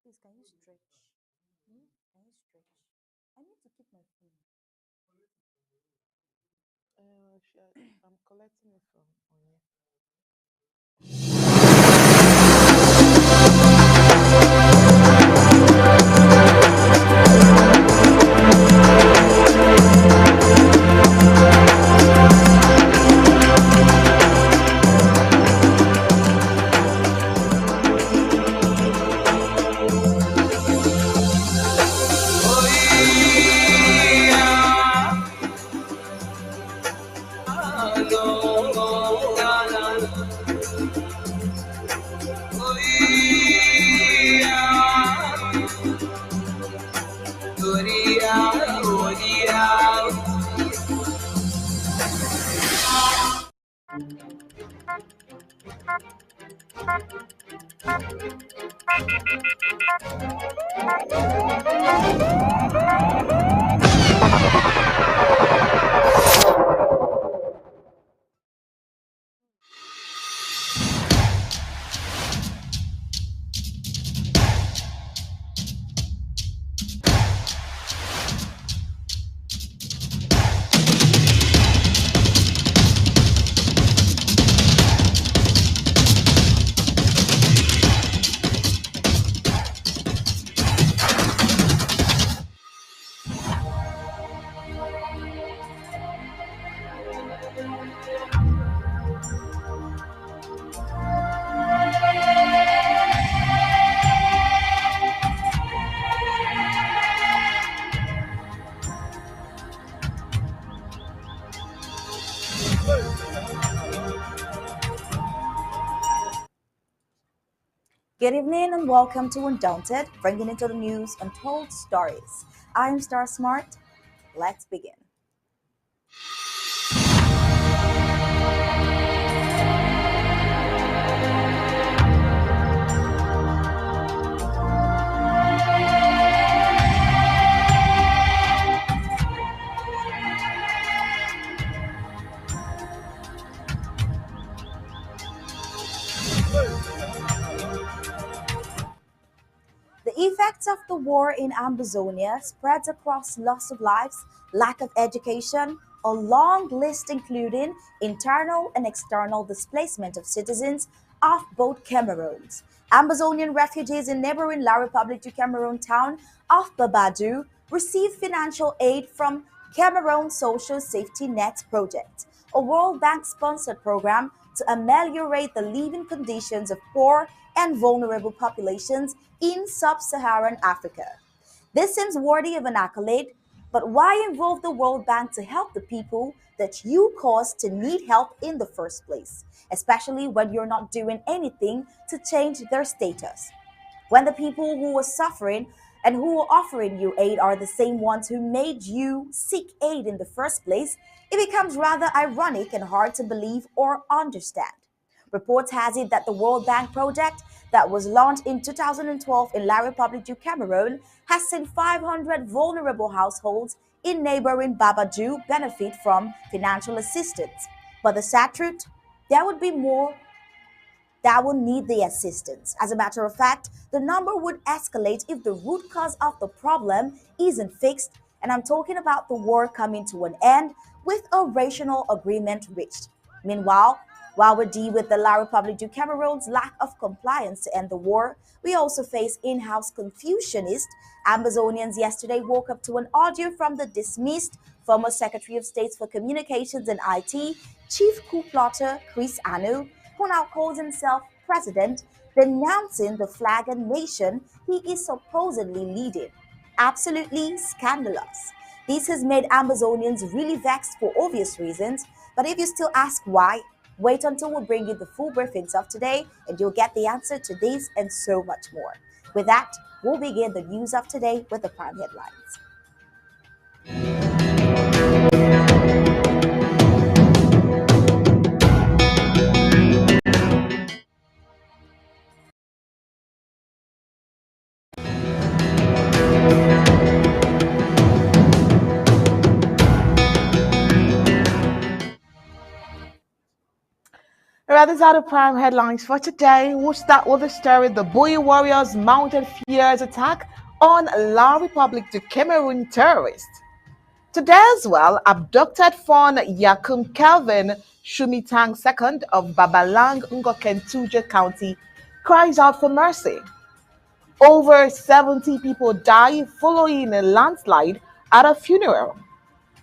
Please, can you stretch? Can you stretch? I need to keep my phone. I'm collecting it from Onye. Good evening and welcome to Undaunted, bringing into the news untold stories. I'm Star Smart. Let's begin. The effects of the war in Amazonia spreads across loss of lives, lack of education, a long list including internal and external displacement of citizens of both Cameroons. Amazonian refugees in neighboring La Republic du Cameroon town of Babadou receive financial aid from Cameroon Social Safety Net Project, a World Bank sponsored program to ameliorate the living conditions of poor and vulnerable populations in sub Saharan Africa. This seems worthy of an accolade, but why involve the World Bank to help the people that you caused to need help in the first place, especially when you're not doing anything to change their status? When the people who were suffering and who were offering you aid are the same ones who made you seek aid in the first place, it becomes rather ironic and hard to believe or understand. Reports has it that the World Bank project that was launched in 2012 in La Republic du Cameroon has seen 500 vulnerable households in neighboring Babadou benefit from financial assistance. But the sad truth, there would be more that will need the assistance. As a matter of fact, the number would escalate if the root cause of the problem isn't fixed, and I'm talking about the war coming to an end with a rational agreement reached. Meanwhile, while we deal with the La Republic du Cameroon's lack of compliance to end the war, we also face in-house confucianists. Amazonians yesterday woke up to an audio from the dismissed former Secretary of State for Communications and IT, Chief Coup plotter Chris Anu, who now calls himself president, denouncing the flag and nation he is supposedly leading. Absolutely scandalous. This has made Amazonians really vexed for obvious reasons, but if you still ask why, wait until we bring you the full briefings of today and you'll get the answer to this and so much more. With that, we'll begin the news of today with the prime headlines. Alright, these are the prime headlines for today. We'll start with the story: the Boy Warriors mounted fierce attack on La Republic to Cameroon terrorists. Today as well, abducted Fon Yakum Calvin Shumitang II of Babalang Ngoken Tuje County cries out for mercy. Over 70 people die following a landslide at a funeral.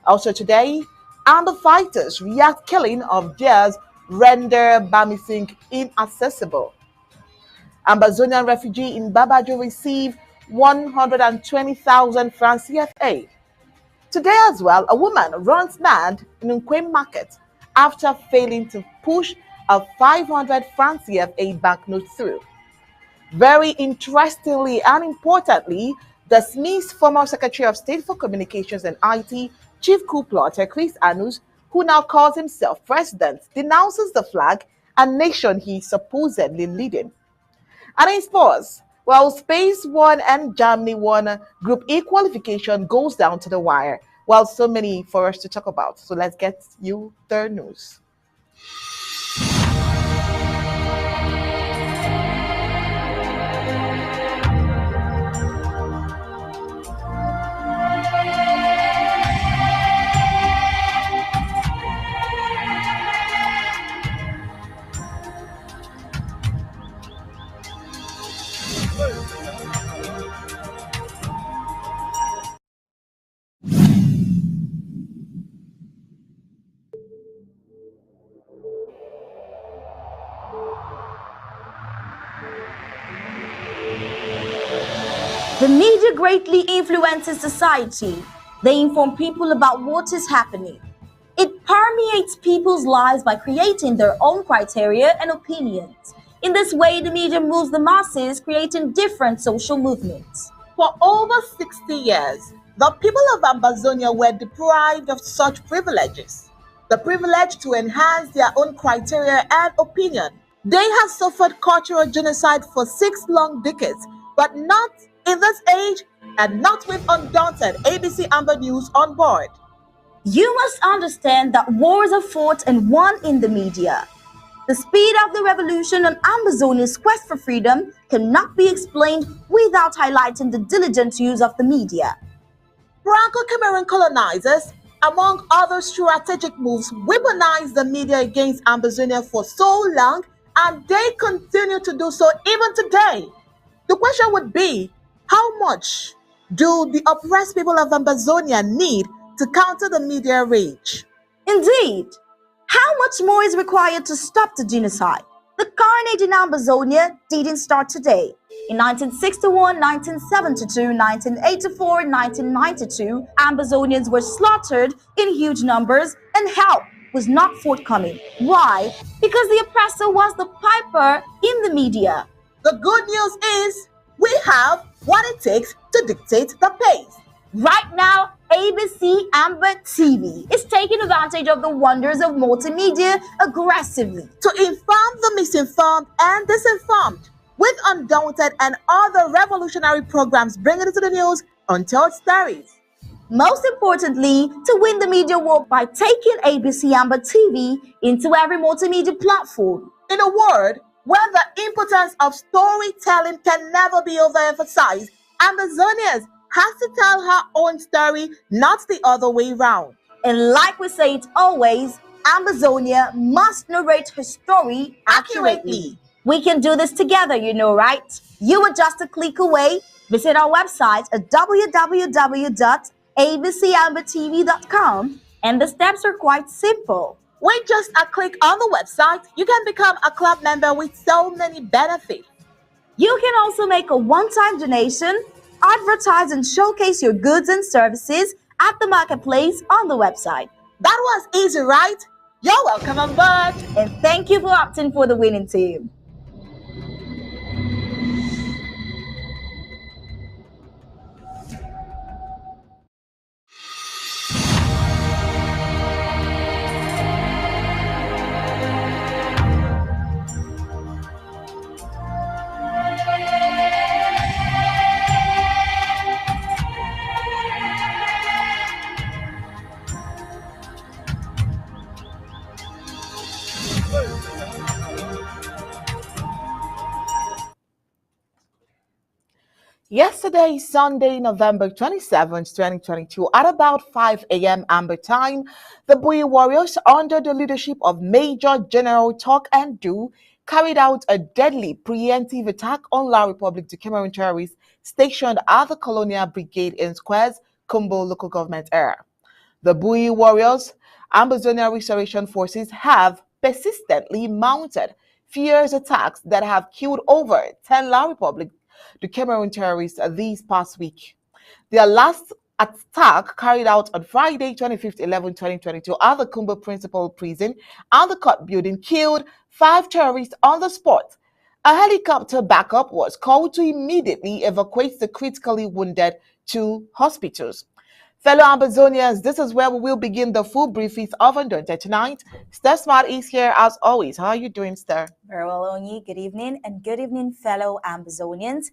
Also today, and the fighters react killing of theirs render Bamising inaccessible. Ambazonian refugee in Babajo receive 120,000 francs CFA. Today as well, a woman runs mad in Nkwem market after failing to push a 500 francs CFA banknote through. Very interestingly and importantly, the Smith's former Secretary of State for Communications and IT, Chief Coup plotter Chris Anus, who now calls himself president, denounces the flag and nation he's supposedly leading. And in sports, well, Space won and Germany won Group E qualification goes down to the wire. Well, so many for us to talk about. So let's get you the news. The media greatly influences society. They inform people about what is happening. It permeates people's lives by creating their own criteria and opinions. In this way, the media moves the masses, creating different social movements. For over 60 years, the people of Ambazonia were deprived of such privileges. The privilege to enhance their own criteria and opinion. They have suffered cultural genocide for 6 long decades, but not in this age and not with Undaunted ABC Amber News on board. You must understand that wars are fought and won in the media. The speed of the revolution on Ambazonia's quest for freedom cannot be explained without highlighting the diligent use of the media. Franco-Cameroon colonizers, among other strategic moves, weaponized the media against Ambazonia for so long, and they continue to do so even today. The question would be, how much do the oppressed people of Ambazonia need to counter the media rage? Indeed, how much more is required to stop the genocide? The carnage in Ambazonia didn't start today. In 1961, 1972, 1984, 1992, Ambazonians were slaughtered in huge numbers and help was not forthcoming. Why? Because the oppressor was the piper in the media. The good news is we have what it takes to dictate the pace. Right now, ABC Amber TV is taking advantage of the wonders of multimedia aggressively to inform the misinformed and disinformed with Undaunted and other revolutionary programs bringing it to the news untold stories. Most importantly, to win the media war by taking ABC Amber TV into every multimedia platform. In a word, where the importance of storytelling can never be overemphasized, Amazonians has to tell her own story, not the other way round. And like we say it always, Ambazonia must narrate her story accurately. We can do this together, you know, right? You are just a click away. Visit our website at www.abcambertv.com, and the steps are quite simple. With just a click on the website, you can become a club member with so many benefits. You can also make a one-time donation, advertise and showcase your goods and services at the marketplace on the website. That was easy, right? You're welcome on board. And thank you for opting for the winning team. Yesterday, Sunday, November 27th, 2022, at about 5 a.m. Amber time, the Bui warriors, under the leadership of Major General Talk and Do, carried out a deadly preemptive attack on La Republic du Cameroon terrorists stationed at the Colonial Brigade in Squares, Kumbo local government area. The Bui warriors, Ambazonia Restoration Forces, have persistently mounted fierce attacks that have killed over 10 La Republic the Cameroon terrorists this past week. Their last attack carried out on Friday, 25th 11 2022 at the Kumba Principal Prison and the court building killed 5 terrorists on the spot. A helicopter backup was called to immediately evacuate the critically wounded to hospitals. Fellow Amazonians, this is where we will begin the full briefings of Undaunted tonight. Steph Smart is here as always. How are you doing, Steph? Very well, Onyi. Good evening, and good evening, fellow Amazonians.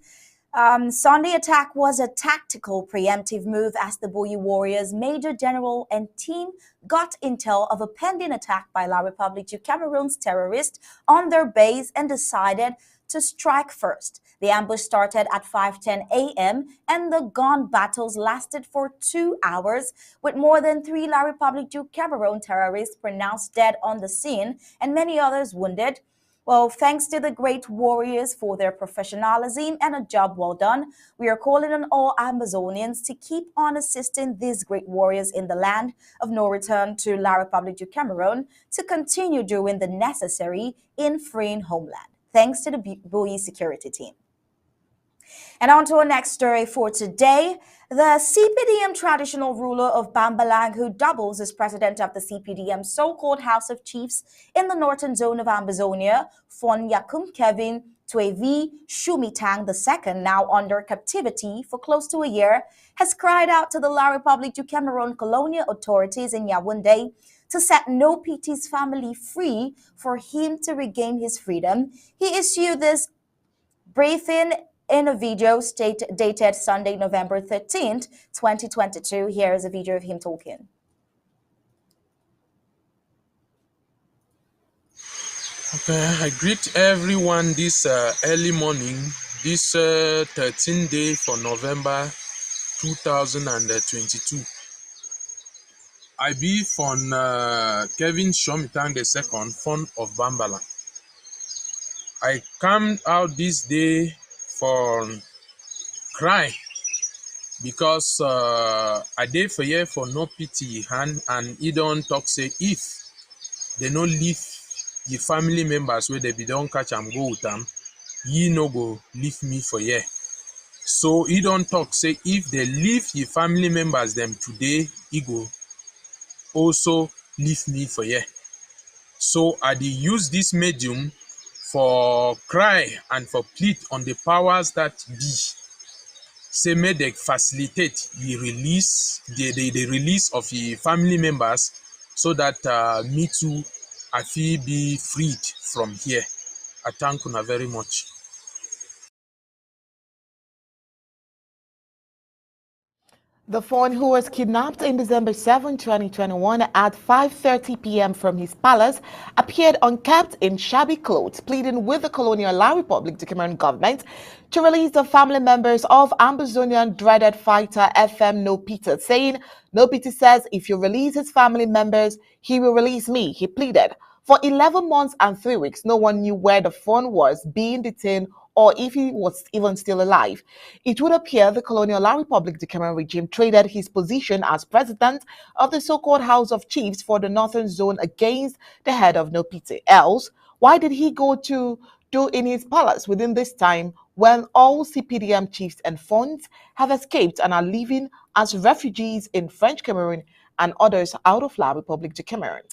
Sunday attack was a tactical preemptive move as the Boyi warriors, Major General and team got intel of a pending attack by La Republique du Cameroon's terrorists on their base and decided to strike first. The ambush started at 5:10 a.m. and the gun battles lasted for 2 hours, with more than 3 La Republique du Cameroon terrorists pronounced dead on the scene and many others wounded. Well, thanks to the great warriors for their professionalism and a job well done, we are calling on all Amazonians to keep on assisting these great warriors in the land of no return to La Republique du Cameroon to continue doing the necessary in freeing homeland. Thanks to the Bowie security team. And on to our next story for today. The CPDM traditional ruler of Bambalang, who doubles as president of the CPDM so-called House of Chiefs in the northern zone of Amazonia, Fon Yakum Kevin Tuevi Shumitang II, now under captivity for close to a year, has cried out to the La Republique du Cameroon colonial authorities in Yaoundé to set No PT's family free for him to regain his freedom. He issued this briefing in a video dated Sunday, November 13th, 2022. Here is a video of him talking. Okay, I greet everyone this early morning, this 13th day for November 2022. I be from Kevin Shomitang II, fond of Bambala. I come out this day for cry because I did for year for no pity hand, and he don't talk say if they no leave the family members where they be don't catch and go with them, ye no go leave me for year. So he don't talk say if they leave the family members them today, he go also leave me for year. So I dey use this medium for cry and for plead on the powers that be. Say may they facilitate the release, the release of the family members, so that me too, I feel be freed from here. I thank you very much. The fawn, who was kidnapped in December 7, 2021 at 5:30 p.m. from his palace, appeared unkept in shabby clothes, pleading with the colonial La Republique du Cameroon government to release the family members of Ambazonian dreaded fighter FM No Peter, saying, No Peter says if you release his family members, he will release me, he pleaded. For 11 months and 3 weeks, no one knew where the fawn was being detained or if he was even still alive. It would appear the colonial La Republique du Cameroon regime traded his position as president of the so-called House of Chiefs for the Northern Zone against the head of No Pite. Else, why did he go to do in his palace within this time when all CPDM chiefs and funds have escaped and are living as refugees in French Cameroon and others out of La Republique du Cameroon?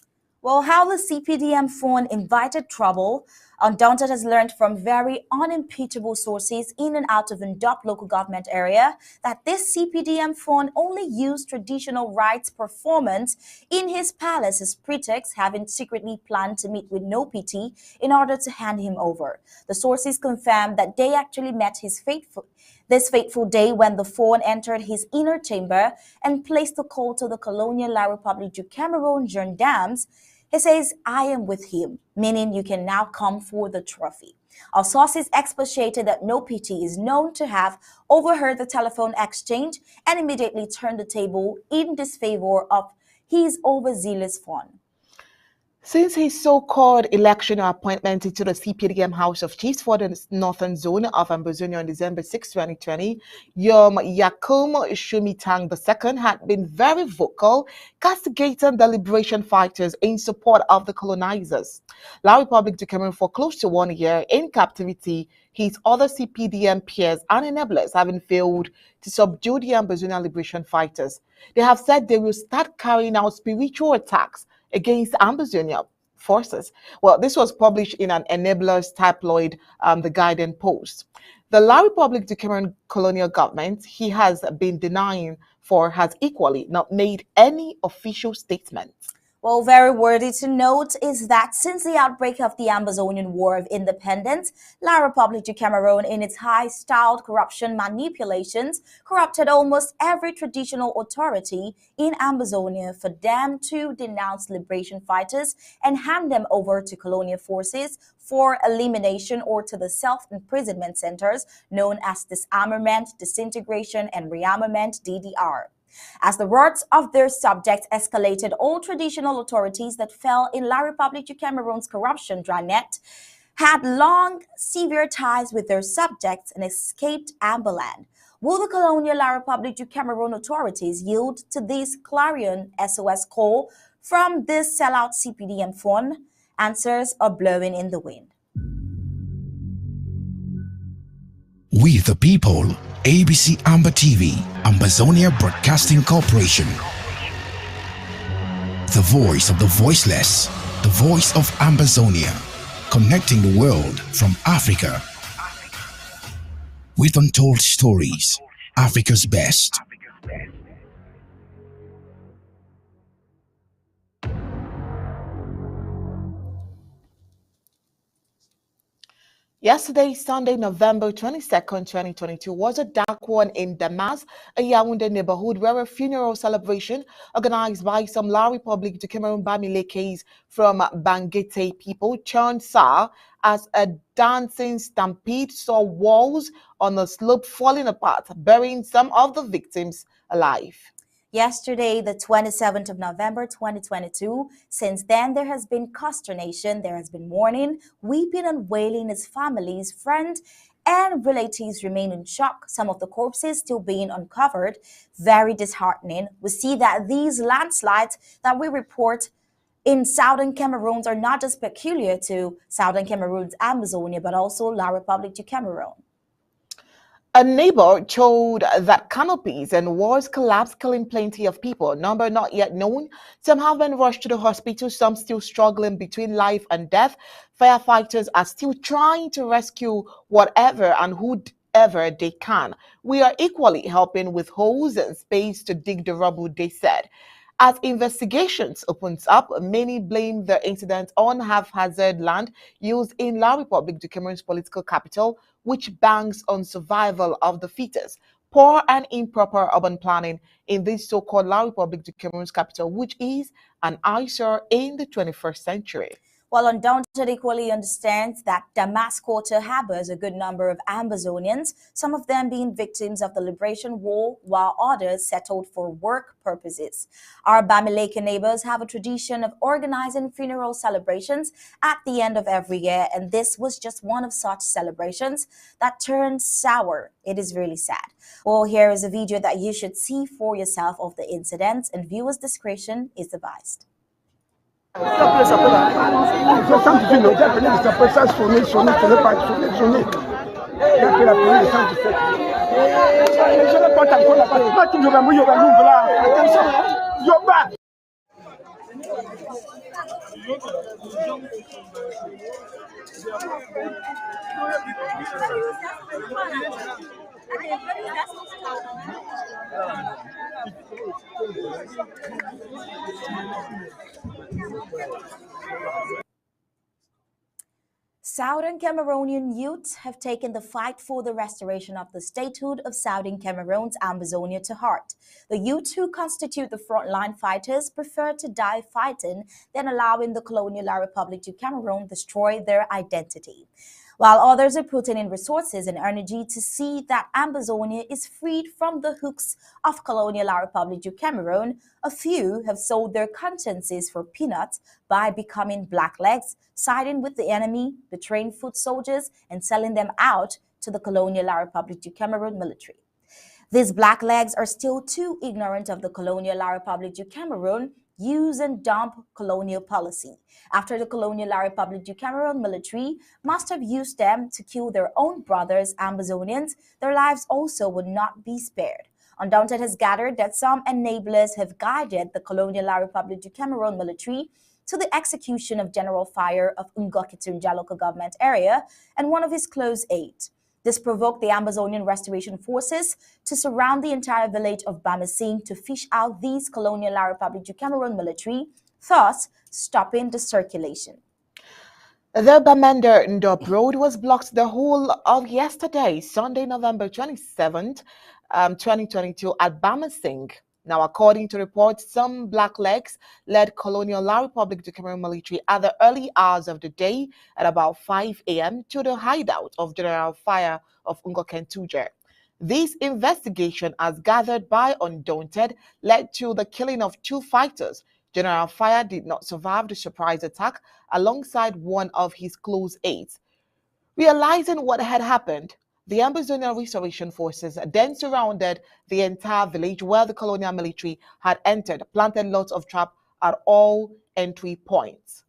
Well, how the CPDM phone invited trouble, Undaunted has learned from very unimpeachable sources in and out of Ndop local government area that this CPDM phone only used traditional rites performance in his palace as pretext, having secretly planned to meet with No PT in order to hand him over. The sources confirmed that they actually met this fateful day when the fawn entered his inner chamber and placed a call to the colonial La Republique du Cameroon gendarmes. He says, I am with him, meaning you can now come for the trophy. Our sources expatiated that no PT is known to have overheard the telephone exchange and immediately turned the table in disfavor of his overzealous fun. Since his so-called election or appointment into the CPDM House of Chiefs for the Northern Zone of Ambazonia on December 6, 2020, Yom Yakum Shumitang II had been very vocal, castigating the liberation fighters in support of the colonizers. La Republic de Cameroon for close to 1 year in captivity, his other CPDM peers and enablers having failed to subdue the Ambazonia liberation fighters. They have said they will start carrying out spiritual attacks against Ambazonia forces. Well, this was published in an enablers tabloid, The Guardian Post. The La Republic de Cameroon colonial government he has been denying for has equally not made any official statement. Well, very worthy to note is that since the outbreak of the Ambazonian War of Independence, La Republic du Cameroon, in its high-styled corruption manipulations, corrupted almost every traditional authority in Ambazonia for them to denounce liberation fighters and hand them over to colonial forces for elimination or to the self-imprisonment centers known as disarmament, disintegration, and rearmament (DDR). As the words of their subjects escalated, all traditional authorities that fell in La Republic du Cameroon's corruption dragnet had long severe ties with their subjects and escaped Amberland. Will the colonial La Republic du Cameroon authorities yield to this clarion SOS call from this sellout CPDM fund? Answers are blowing in the wind. We the people, ABC Amber TV, Ambazonia Broadcasting Corporation. The voice of the voiceless, the voice of Ambazonia, connecting the world from Africa. With untold stories, Africa's best. Yesterday, Sunday, November 22nd, 2022, was a dark one in Damascus, a Yaoundé neighborhood where a funeral celebration organized by some La Republic de Cameroon Bamilekes from Bangete people turned sour as a dancing stampede saw walls on a slope falling apart, burying some of the victims alive. Yesterday, the 27th of November 2022, since then there has been consternation, there has been mourning, weeping and wailing as families, friends, and relatives remain in shock. Some of the corpses still being uncovered. Very disheartening. We see that these landslides that we report in southern Cameroon are not just peculiar to southern Cameroon's Amazonia, but also La Republic du Cameroon. A neighbor told that canopies and walls collapsed, killing plenty of people. Number not yet known. Some have been rushed to the hospital, some still struggling between life and death. Firefighters are still trying to rescue whatever and whoever they can. We are equally helping with hose and spades to dig the rubble, they said. As investigations opens up, many blame the incident on haphazard land used in La Republic de Cameroon's political capital, which banks on survival of the fittest. Poor and improper urban planning in this so-called La Republic de Cameroon's capital, which is an eyesore in the 21st century. While Undaunted equally understands that Damascus harbors a good number of Ambazonians, some of them being victims of the Liberation War, while others settled for work purposes. Our Bamileke neighbors have a tradition of organizing funeral celebrations at the end of every year, and this was just one of such celebrations that turned sour. It is really sad. Well, here is a video that you should see for yourself of the incident, and viewers' discretion is advised. Southern Cameroonian youths have taken the fight for the restoration of the statehood of Southern Cameroon's Ambazonia to heart. The youths who constitute the frontline fighters prefer to die fighting than allowing the colonial La Republic du Cameroon destroy their identity. while others are putting in resources and energy to see that Ambazonia is freed from the hooks of colonial Republic of Cameroon. A few have sold their consciences for peanuts by becoming blacklegs, siding with the enemy, betraying foot soldiers, and selling them out to the colonial Republic of Cameroon military. These blacklegs are still too ignorant of the colonial Republic of Cameroon use and dump colonial policy. After the colonial Republic of Cameroon military must have used them to kill their own brothers, Ambazonians, their lives also would not be spared. Undaunted has gathered that some enablers have guided the colonial Republic of Cameroon military to the execution of General Fire of Ngokitunja local government area and one of his close aides. This provoked the Amazonian Restoration Forces to surround the entire village of Bamising to fish out these colonial Republic of Cameroon military, thus stopping the circulation. The Bamenda Ndop Road was blocked the whole of yesterday, Sunday, November 27th, 2022, at Bamising. Now, according to reports, some blacklegs led Colonial La Republic de Cameroon military at the early hours of the day at about 5 a.m. to the hideout of General Fire of Ngokentuja. This investigation, as gathered by Undaunted, led to the killing of two fighters. General Fire did not survive the surprise attack alongside one of his close aides. Realizing what had happened, the Ambazonian Restoration Forces then surrounded the entire village where the colonial military had entered, planted lots of traps at all entry points.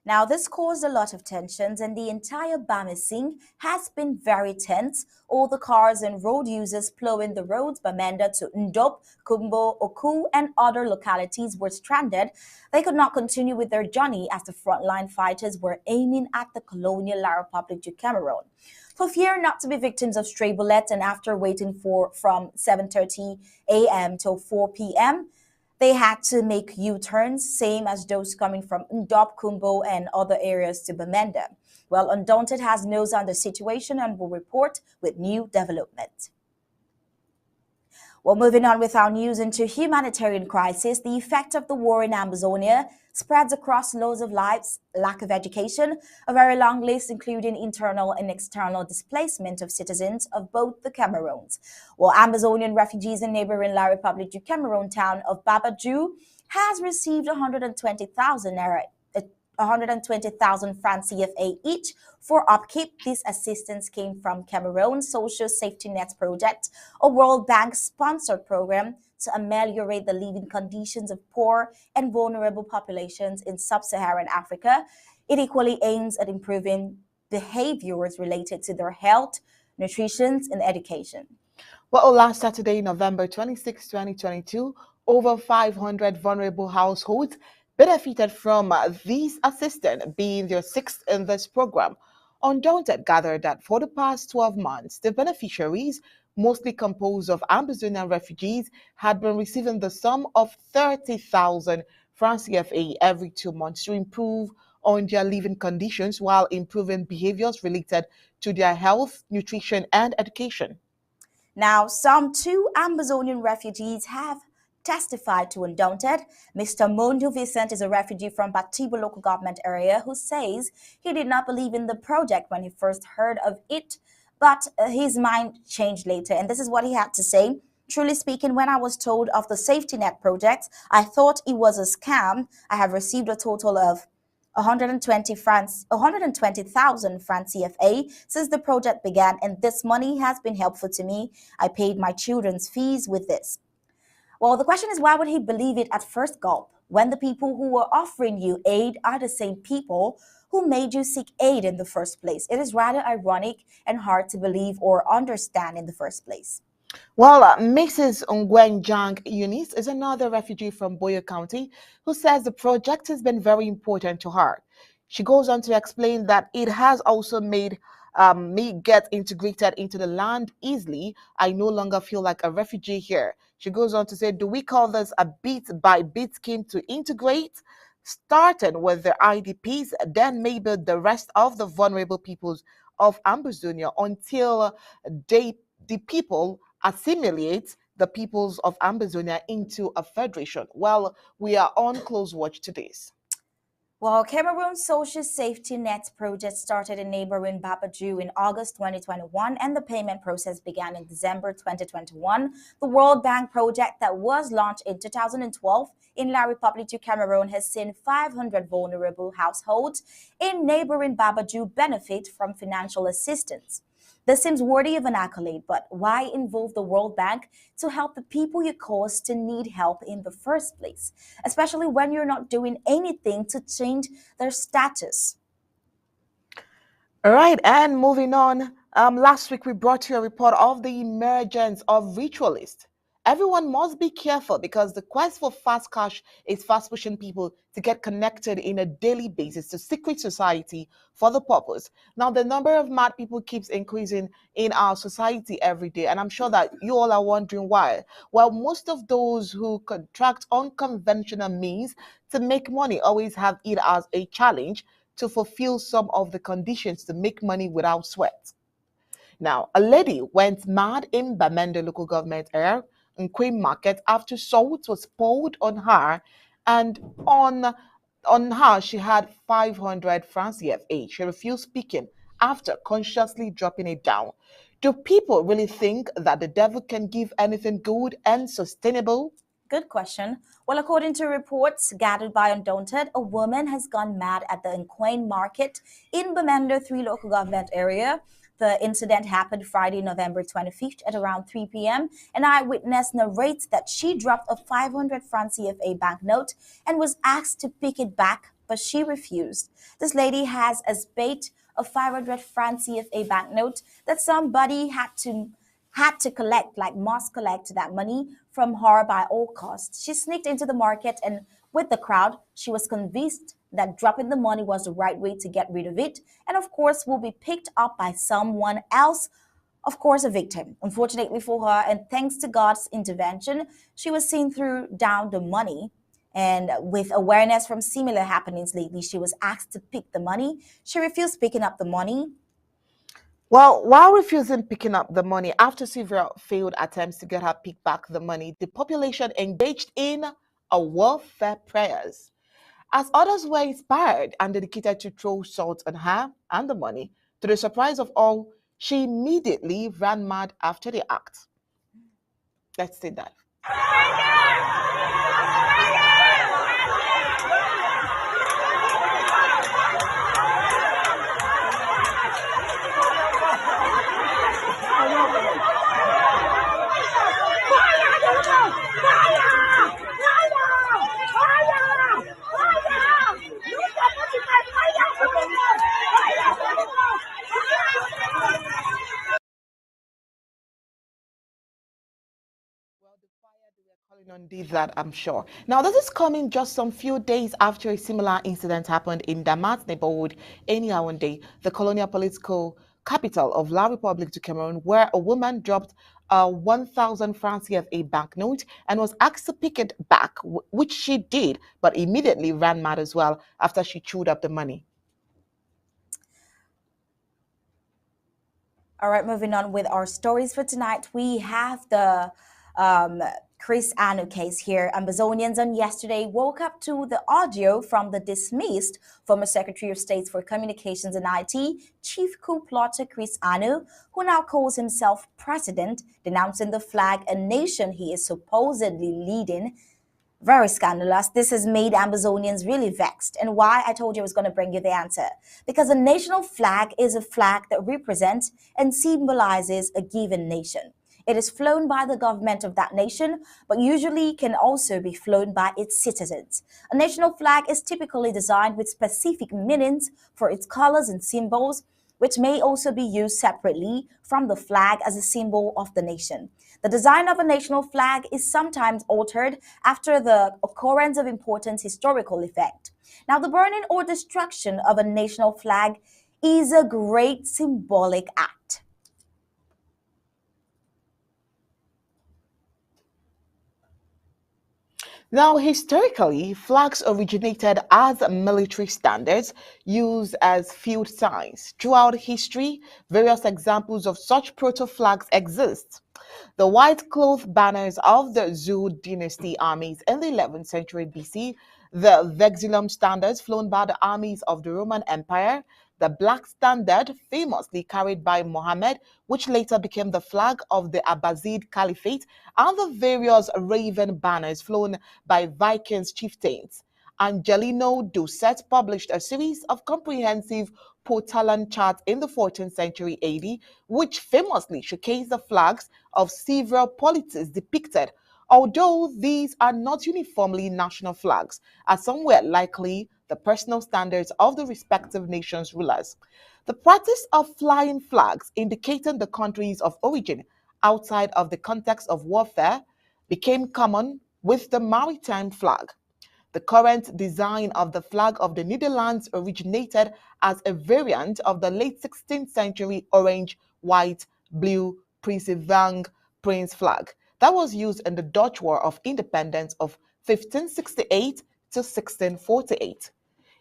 Now, this caused a lot of tensions, and the entire Bamising has been very tense. All the cars and road users plowing the roads Bamenda to Ndop, Kumbo, Oku, and other localities were stranded. They could not continue with their journey as the frontline fighters were aiming at the colonial La Republic of Cameroon. For fear not to be victims of stray bullets, and after waiting from 7:30 a.m. till 4 p.m., they had to make U-turns, same as those coming from Ndop, Kumbo, and other areas to Bamenda. Well, Undaunted has nose on the situation and will report with new development. Well, moving on with our news into humanitarian crisis, the effect of the war in Amazonia spreads across loads of lives, lack of education, a very long list including internal and external displacement of citizens of both the Cameroons. While Amazonian refugees in neighboring La Republic du Cameroon town of Babadju has received 120,000 naira 120,000 francs CFA each for upkeep. This assistance came from Cameroon's Social Safety Net Project, a World Bank-sponsored program to ameliorate the living conditions of poor and vulnerable populations in sub-Saharan Africa. It equally aims at improving behaviors related to their health, nutrition, and education. Well, last Saturday, November 26, 2022, over 500 vulnerable households benefited from this assistance, being their sixth in this program. Undaunted gathered that for the past 12 months, the beneficiaries, mostly composed of Amazonian refugees, had been receiving the sum of 30,000 francs CFA every 2 months to improve on their living conditions while improving behaviors related to their health, nutrition, and education. Now, some two Amazonian refugees have testified to Undaunted. Mr. Mondo Vicent is a refugee from Batibo local government area who says he did not believe in the project when he first heard of it, but his mind changed later. And this is what he had to say. Truly speaking, when I was told of the safety net project, I thought it was a scam. I have received a total of 120,000 francs CFA since the project began, and this money has been helpful to me. I paid my children's fees with this. Well, the question is, why would he believe it at first gulp when the people who were offering you aid are the same people who made you seek aid in the first place? It is rather ironic and hard to believe or understand in the first place. Well, Mrs. Ngwenjang Eunice is another refugee from Boyo County who says the project has been very important to her. She goes on to explain that it has also made me get integrated into the land easily. I no longer feel like a refugee here. She goes on to say, do we call this a bit-by-bit scheme to integrate? Starting with the IDPs, then maybe the rest of the vulnerable peoples of Ambazonia until the people assimilate the peoples of Ambazonia into a federation. Well, we are on close watch to this. Well, Cameroon's social safety net project started in neighboring Babadju in August 2021 and the payment process began in December 2021. The World Bank project that was launched in 2012 in La République du Cameroon has seen 500 vulnerable households in neighboring Babadju benefit from financial assistance. This seems worthy of an accolade, but why involve the World Bank to help the people you cause to need help in the first place, especially when you're not doing anything to change their status? All right, and moving on. Last week we brought you a report of the emergence of ritualists. Everyone must be careful because the quest for fast cash is fast pushing people to get connected in a daily basis to secret society for the purpose. Now, the number of mad people keeps increasing in our society every day, and I'm sure that you all are wondering why. Well, most of those who contract unconventional means to make money always have it as a challenge to fulfill some of the conditions to make money without sweat. Now, a lady went mad in Bamenda local government area in Queen Market after salt was poured on her and on her she had 500 francs CFA. She refused speaking after consciously dropping it down. Do people really think that the devil can give anything good and sustainable? Good question. Well, according to reports gathered by Undaunted, a woman has gone mad at the Nquain market in Bamenda 3 local government area. The incident happened Friday, November 25th at around 3 p.m. An eyewitness narrates that she dropped a 500 franc CFA banknote and was asked to pick it back, but she refused. This lady has as bait a 500 franc CFA banknote that somebody had to collect, like must collect that money from her by all costs. She sneaked into the market and with the crowd, she was convinced that dropping the money was the right way to get rid of it and of course will be picked up by someone else, of course a victim. Unfortunately for her and thanks to God's intervention, she was seen through down the money. And with awareness from similar happenings lately, she was asked to pick the money. She refused picking up the money. Well, while refusing picking up the money after several failed attempts to get her pick back the money, the population engaged in a warfare prayers. As others were inspired and dedicated to throw salt on her and the money, to the surprise of all, she immediately ran mad after the act. Let's see that. On did that, I'm sure. Now, this is coming just some few days after a similar incident happened in Damascus neighborhood in Yaoundé, the colonial political capital of La République du Cameroon, where a woman dropped a 1,000 francs CFA banknote and was asked to pick it back, which she did, but immediately ran mad as well after she chewed up the money. All right, moving on with our stories for tonight. We have the um, Chris Anu case here. Amazonians on yesterday woke up to the audio from the dismissed former Secretary of State for Communications and IT, Chief Coup plotter Chris Anu, who now calls himself president, denouncing the flag, a nation he is supposedly leading. Very scandalous. This has made Amazonians really vexed. And why? I told you I was going to bring you the answer. Because a national flag is a flag that represents and symbolizes a given nation. It is flown by the government of that nation, but usually can also be flown by its citizens. A national flag is typically designed with specific meanings for its colors and symbols, which may also be used separately from the flag as a symbol of the nation. The design of a national flag is sometimes altered after the occurrence of important historical event. Now, the burning or destruction of a national flag is a great symbolic act. Now, historically, flags originated as military standards used as field signs. Throughout history, various examples of such proto flags exist. The white cloth banners of the Zhou dynasty armies in the 11th century BC, the vexillum standards flown by the armies of the Roman Empire, the black standard famously carried by Mohammed, which later became the flag of the Abbasid Caliphate, and the various raven banners flown by Vikings chieftains. Angelino Doucet published a series of comprehensive Portalan charts in the 14th century AD, which famously showcased the flags of several polities depicted, although these are not uniformly national flags, as some were likely the personal standards of the respective nations' rulers. The practice of flying flags indicating the countries of origin outside of the context of warfare became common with the maritime flag. The current design of the flag of the Netherlands originated as a variant of the late 16th century orange, white, blue Prinsenvang Prince flag that was used in the Dutch War of Independence of 1568 to 1648.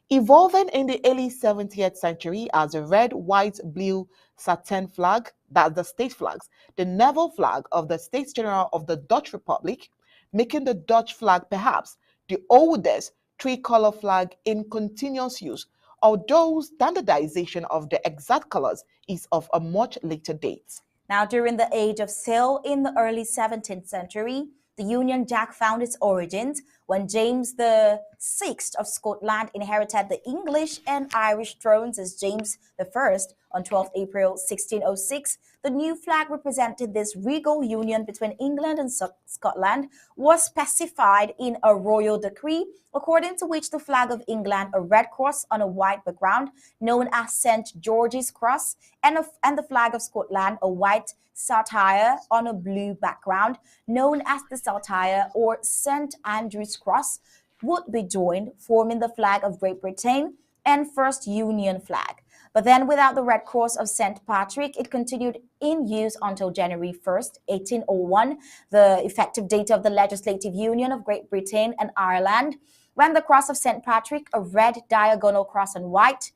Evolving in the early 17th century as a red, white, blue satin flag, that's the state flags, the naval flag of the States General of the Dutch Republic, making the Dutch flag perhaps the oldest tricolor flag in continuous use, although standardization of the exact colors is of a much later date. Now, during the age of sail in the early 17th century, the Union Jack found its origins when James VI of Scotland inherited the English and Irish thrones as James I on 12 April 1606. The new flag represented this regal union between England and Scotland was specified in a royal decree, according to which the flag of England, a red cross on a white background, known as St. George's Cross, and the flag of Scotland, a white saltire on a blue background, known as the saltire or St. Andrew's Cross, would be joined, forming the flag of Great Britain and First Union flag. But then without the Red Cross of St. Patrick, it continued in use until January 1st, 1801, the effective date of the Legislative Union of Great Britain and Ireland, when the Cross of St. Patrick, a red diagonal cross on white,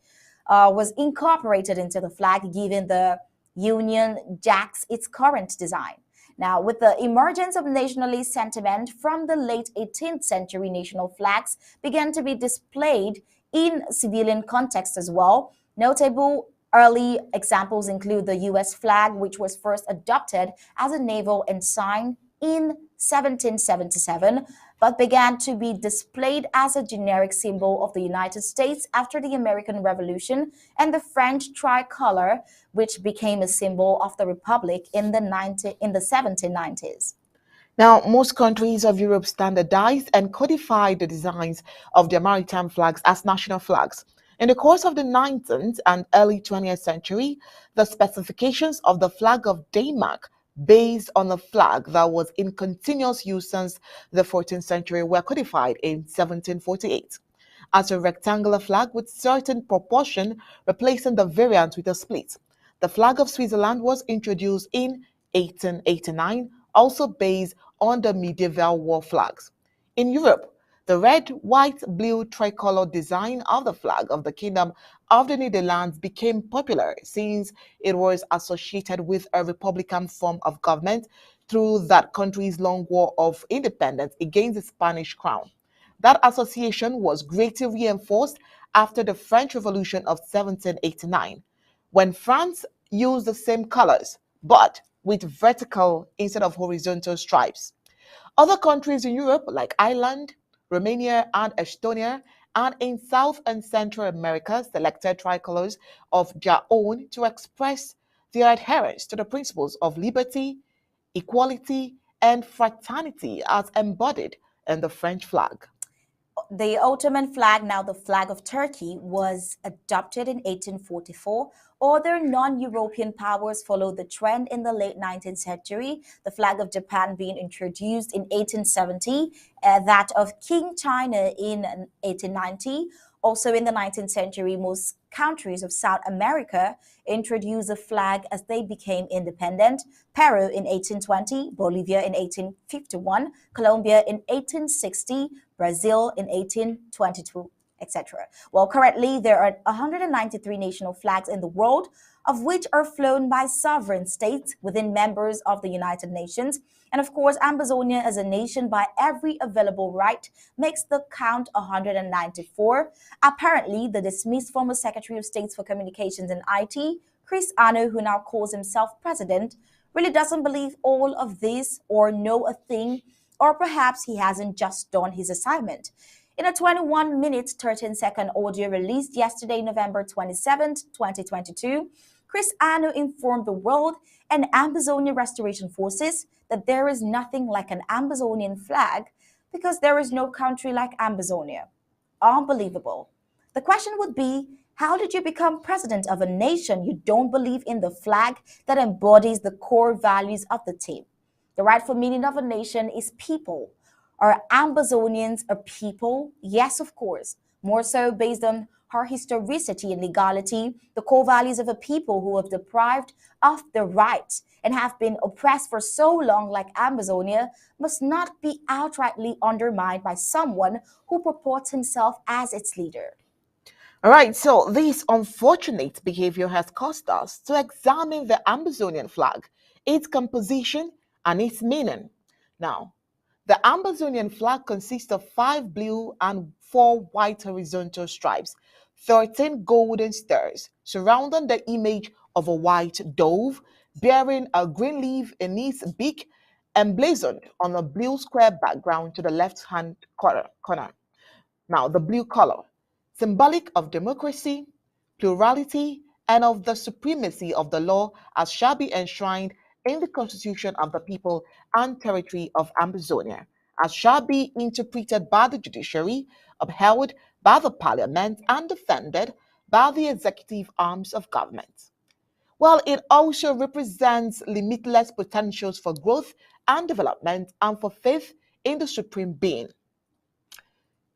was incorporated into the flag, giving the Union Jacks its current design. Now, with the emergence of nationalist sentiment from the late 18th century, national flags began to be displayed in civilian context as well. Notable early examples include the US flag, which was first adopted as a naval ensign in 1777, but began to be displayed as a generic symbol of the United States after the American Revolution, and the French tricolor, which became a symbol of the Republic in the 1790s. Now, most countries of Europe standardized and codified the designs of their maritime flags as national flags. In the course of the 19th and early 20th century, the specifications of the flag of Denmark, based on a flag that was in continuous use since the 14th century, were codified in 1748 as a rectangular flag with certain proportion, replacing the variant with a split. The flag of Switzerland was introduced in 1889, also based on the medieval war flags. In Europe, the red, white, blue tricolor design of the flag of the Kingdom of the Netherlands became popular since it was associated with a republican form of government through that country's long war of independence against the Spanish crown. That association was greatly reinforced after the French Revolution of 1789, when France used the same colors, but with vertical instead of horizontal stripes. Other countries in Europe, like Ireland, Romania, and Estonia, and in South and Central America, selected tricolors of their own to express their adherence to the principles of liberty, equality, and fraternity as embodied in the French flag. The Ottoman flag, now the flag of Turkey, was adopted in 1844. Other non-European powers followed the trend in the late 19th century, the flag of Japan being introduced in 1870, that of King China in 1890. Also in the 19th century, most countries of South America introduced a flag as they became independent. Peru in 1820, Bolivia in 1851, Colombia in 1860, Brazil in 1822, etc. Well, currently there are 193 national flags in the world, of which are flown by sovereign states within members of the United Nations. And of course, Amazonia as a nation by every available right makes the count 194. Apparently, the dismissed former Secretary of State for Communications and IT, Chris Ano, who now calls himself president, really doesn't believe all of this or know a thing, or perhaps he hasn't just done his assignment. In a 21-minute, 13-second audio released yesterday, November 27, 2022, Chris Ano informed the world and Amazonian Restoration Forces that there is nothing like an Amazonian flag because there is no country like Amazonia. Unbelievable. The question would be, how did you become president of a nation you don't believe in the flag that embodies the core values of the team? The rightful meaning of a nation is people. Are Amazonians a people? Yes, of course. More so based on her historicity and legality, the core values of a people who have deprived of their rights and have been oppressed for so long, like Amazonia, must not be outrightly undermined by someone who purports himself as its leader. All right, so this unfortunate behavior has caused us to examine the Amazonian flag, its composition, and its meaning. Now, the Amazonian flag consists of 5 blue and 4 white horizontal stripes, 13 golden stars surrounding the image of a white dove bearing a green leaf in its beak, emblazoned on a blue square background to the left hand corner. Now, the blue color, symbolic of democracy, plurality, and of the supremacy of the law as shall be enshrined in the Constitution of the People and Territory of Amazonia, as shall be interpreted by the judiciary, upheld by the parliament, and defended by the executive arms of government. While it also represents limitless potentials for growth and development and for faith in the supreme being.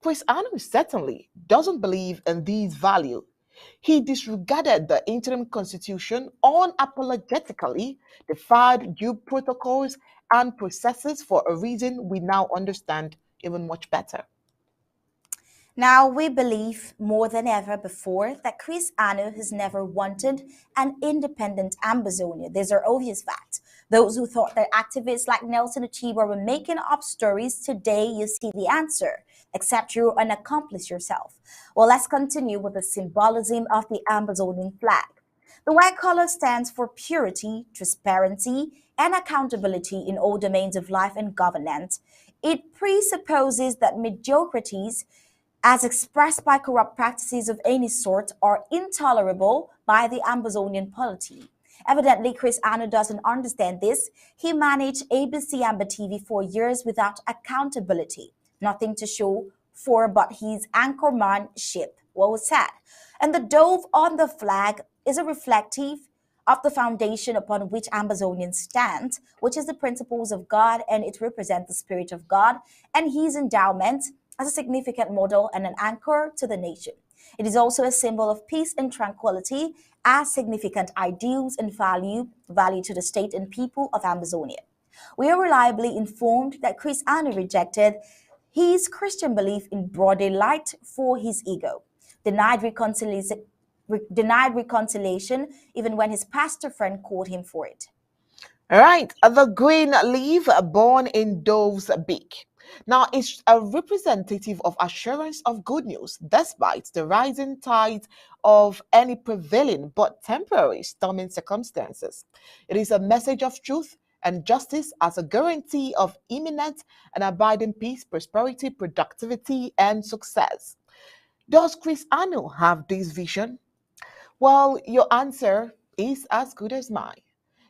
Chris Ano certainly doesn't believe in these values. He disregarded the interim constitution unapologetically, defied due protocols and processes for a reason we now understand even much better. Now, we believe more than ever before that Chris Ano has never wanted an independent Amazonia. These are obvious facts. Those who thought that activists like Nelson Achiba were making up stories, today you see the answer. Accept you're an accomplice yourself. Well, let's continue with the symbolism of the Amazonian flag. The white color stands for purity, transparency, and accountability in all domains of life and governance. It presupposes that mediocrities as expressed by corrupt practices of any sort, are intolerable by the Amazonian polity. Evidently, Chris Ano doesn't understand this. He managed ABC Amber TV for years without accountability. Nothing to show for but his anchormanship. Well said. And the dove on the flag is a reflective of the foundation upon which Amazonians stand, which is the principles of God, and it represents the Spirit of God and his endowment as a significant model and an anchor to the nation. It is also a symbol of peace and tranquility as significant ideals and value to the state and people of Amazonia. We are reliably informed that Chris Ano rejected his Christian belief in broad daylight for his ego, denied reconciliation even when his pastor friend called him for it. All right, the green leaf born in dove's beak. Now, it's a representative of assurance of good news despite the rising tide of any prevailing but temporary storming circumstances. It is a message of truth and justice as a guarantee of imminent and abiding peace, prosperity, productivity, and success. Does Chris Ano have this vision? Well, your answer is as good as mine.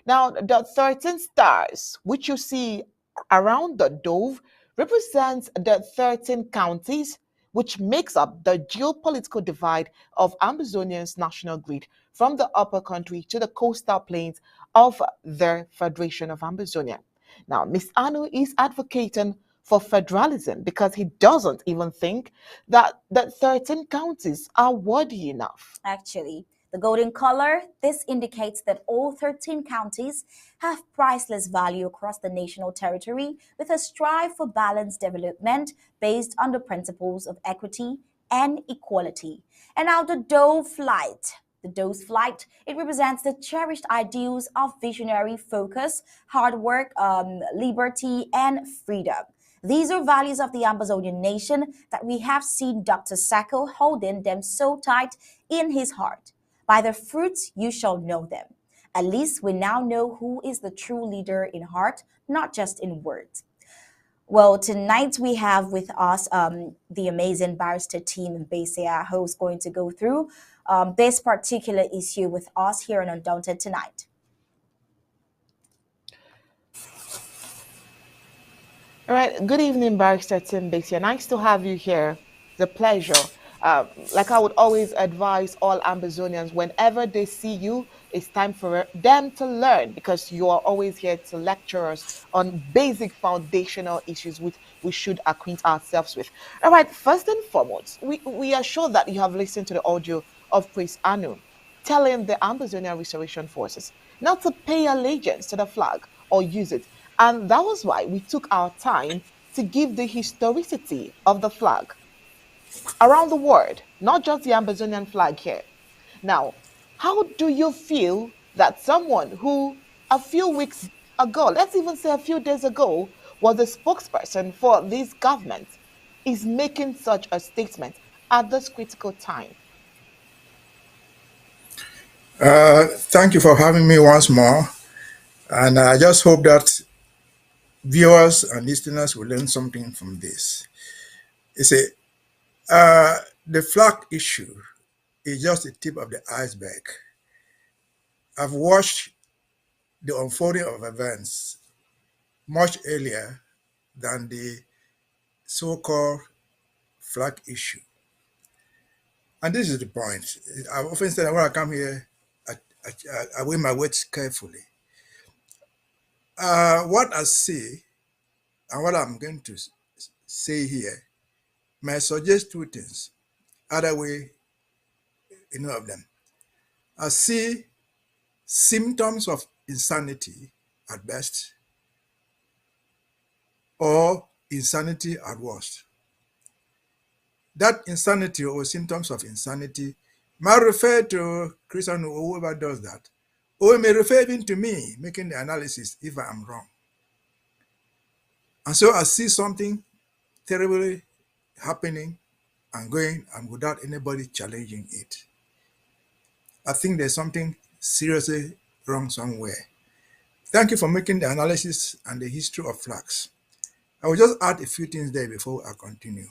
Now, the 13 stars which you see around the dove represents the 13 counties which makes up the geopolitical divide of Amazonia's national grid from the upper country to the coastal plains of the Federation of Amazonia. Now, Miss Anu is advocating for federalism because he doesn't even think that the 13 counties are worthy enough. Actually, the golden color, this indicates that all 13 counties have priceless value across the national territory with a strive for balanced development based on the principles of equity and equality. And now the dove light. The Doe's flight, it represents the cherished ideals of visionary focus, hard work, liberty, and freedom. These are values of the Amazonian nation that we have seen Dr. Sacco holding them so tight in his heart. By their fruits you shall know them. At least we now know who is the true leader in heart, not just in words. Well, tonight we have with us the amazing barrister team in Basia who's going to go through this particular issue with us here on Undaunted tonight. All right. Good evening, Barrister Tim Basia. Nice to have you here. It's a pleasure. Like I would always advise all Ambazonians, whenever they see you, it's time for them to learn because you are always here to lecture us on basic foundational issues which we should acquaint ourselves with. All right. First and foremost, we are sure that you have listened to the audio of Prince Anu telling the Ambazonian Restoration Forces not to pay allegiance to the flag or use it. And that was why we took our time to give the historicity of the flag around the world, not just the Amazonian flag here. Now, how do you feel that someone who a few weeks ago, let's even say a few days ago, was a spokesperson for this government is making such a statement at this critical time? Thank you for having me once more. And I just hope that viewers and listeners will learn something from this. You see, the flag issue is just the tip of the iceberg. I've watched the unfolding of events much earlier than the so-called flag issue. And this is the point. I've often said that when I come here, I weigh my words carefully. What I see and what I'm going to say here may suggest two things. Either way, any of them. I see symptoms of insanity at best or insanity at worst. That insanity or symptoms of insanity might refer to Christian or whoever does that, or it may refer even to me making the analysis if I am wrong. And so I see something terribly happening and going and without anybody challenging it. I think there's something seriously wrong somewhere. Thank you for making the analysis and the history of flags. I will just add a few things there before I continue.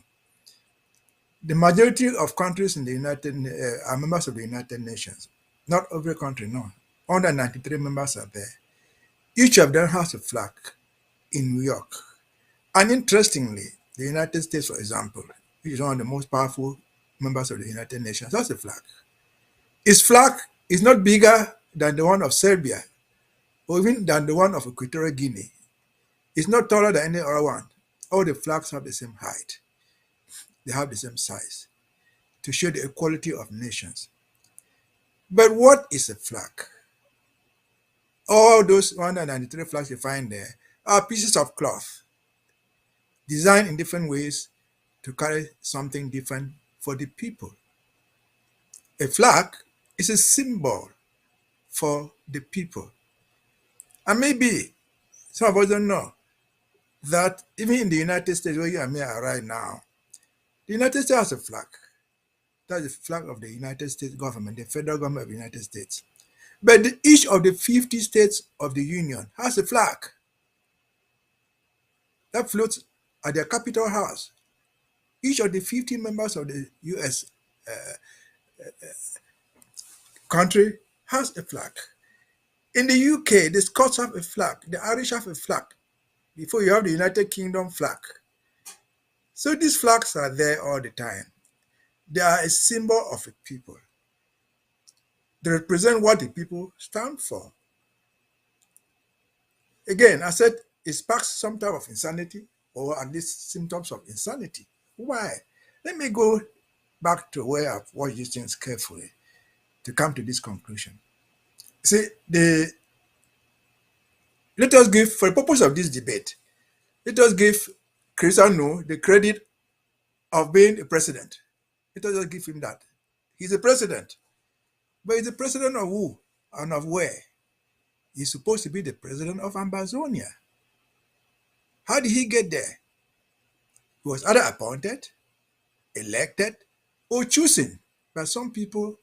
The majority of countries in the are members of the United Nations. Not every country, no. 193 members are there. Each of them has a flag in New York. And interestingly, the United States, for example, which is one of the most powerful members of the United Nations, has a flag. Its flag is not bigger than the one of Serbia or even than the one of Equatorial Guinea. It's not taller than any other one. All the flags have the same height. They have the same size to show the equality of nations. But what is a flag? All those 193 flags you find there are pieces of cloth designed in different ways to carry something different for the people. A flag is a symbol for the people. And maybe some of us don't know that even in the United States, where you and me are right now, the United States has a flag. That is the flag of the United States government, the federal government of the United States. But each of the 50 states of the Union has a flag that floats at their capital house. Each of the 50 members of the U.S. country has a flag. In the UK, the Scots have a flag, the Irish have a flag, before you have the United Kingdom flag. So these flags are there all the time. They are a symbol of a people. They represent what the people stand for. Again, I said it sparks some type of insanity, or at least symptoms of insanity. Why? Let me go back to where I've watched these things carefully to come to this conclusion. See, let us give, for the purpose of this debate, let us give Cristiano the credit of being a president. Let us just give him that. He's a president. But he's the president of who and of where? He's supposed to be the president of Ambazonia. How did he get there? He was either appointed, elected, or chosen by some people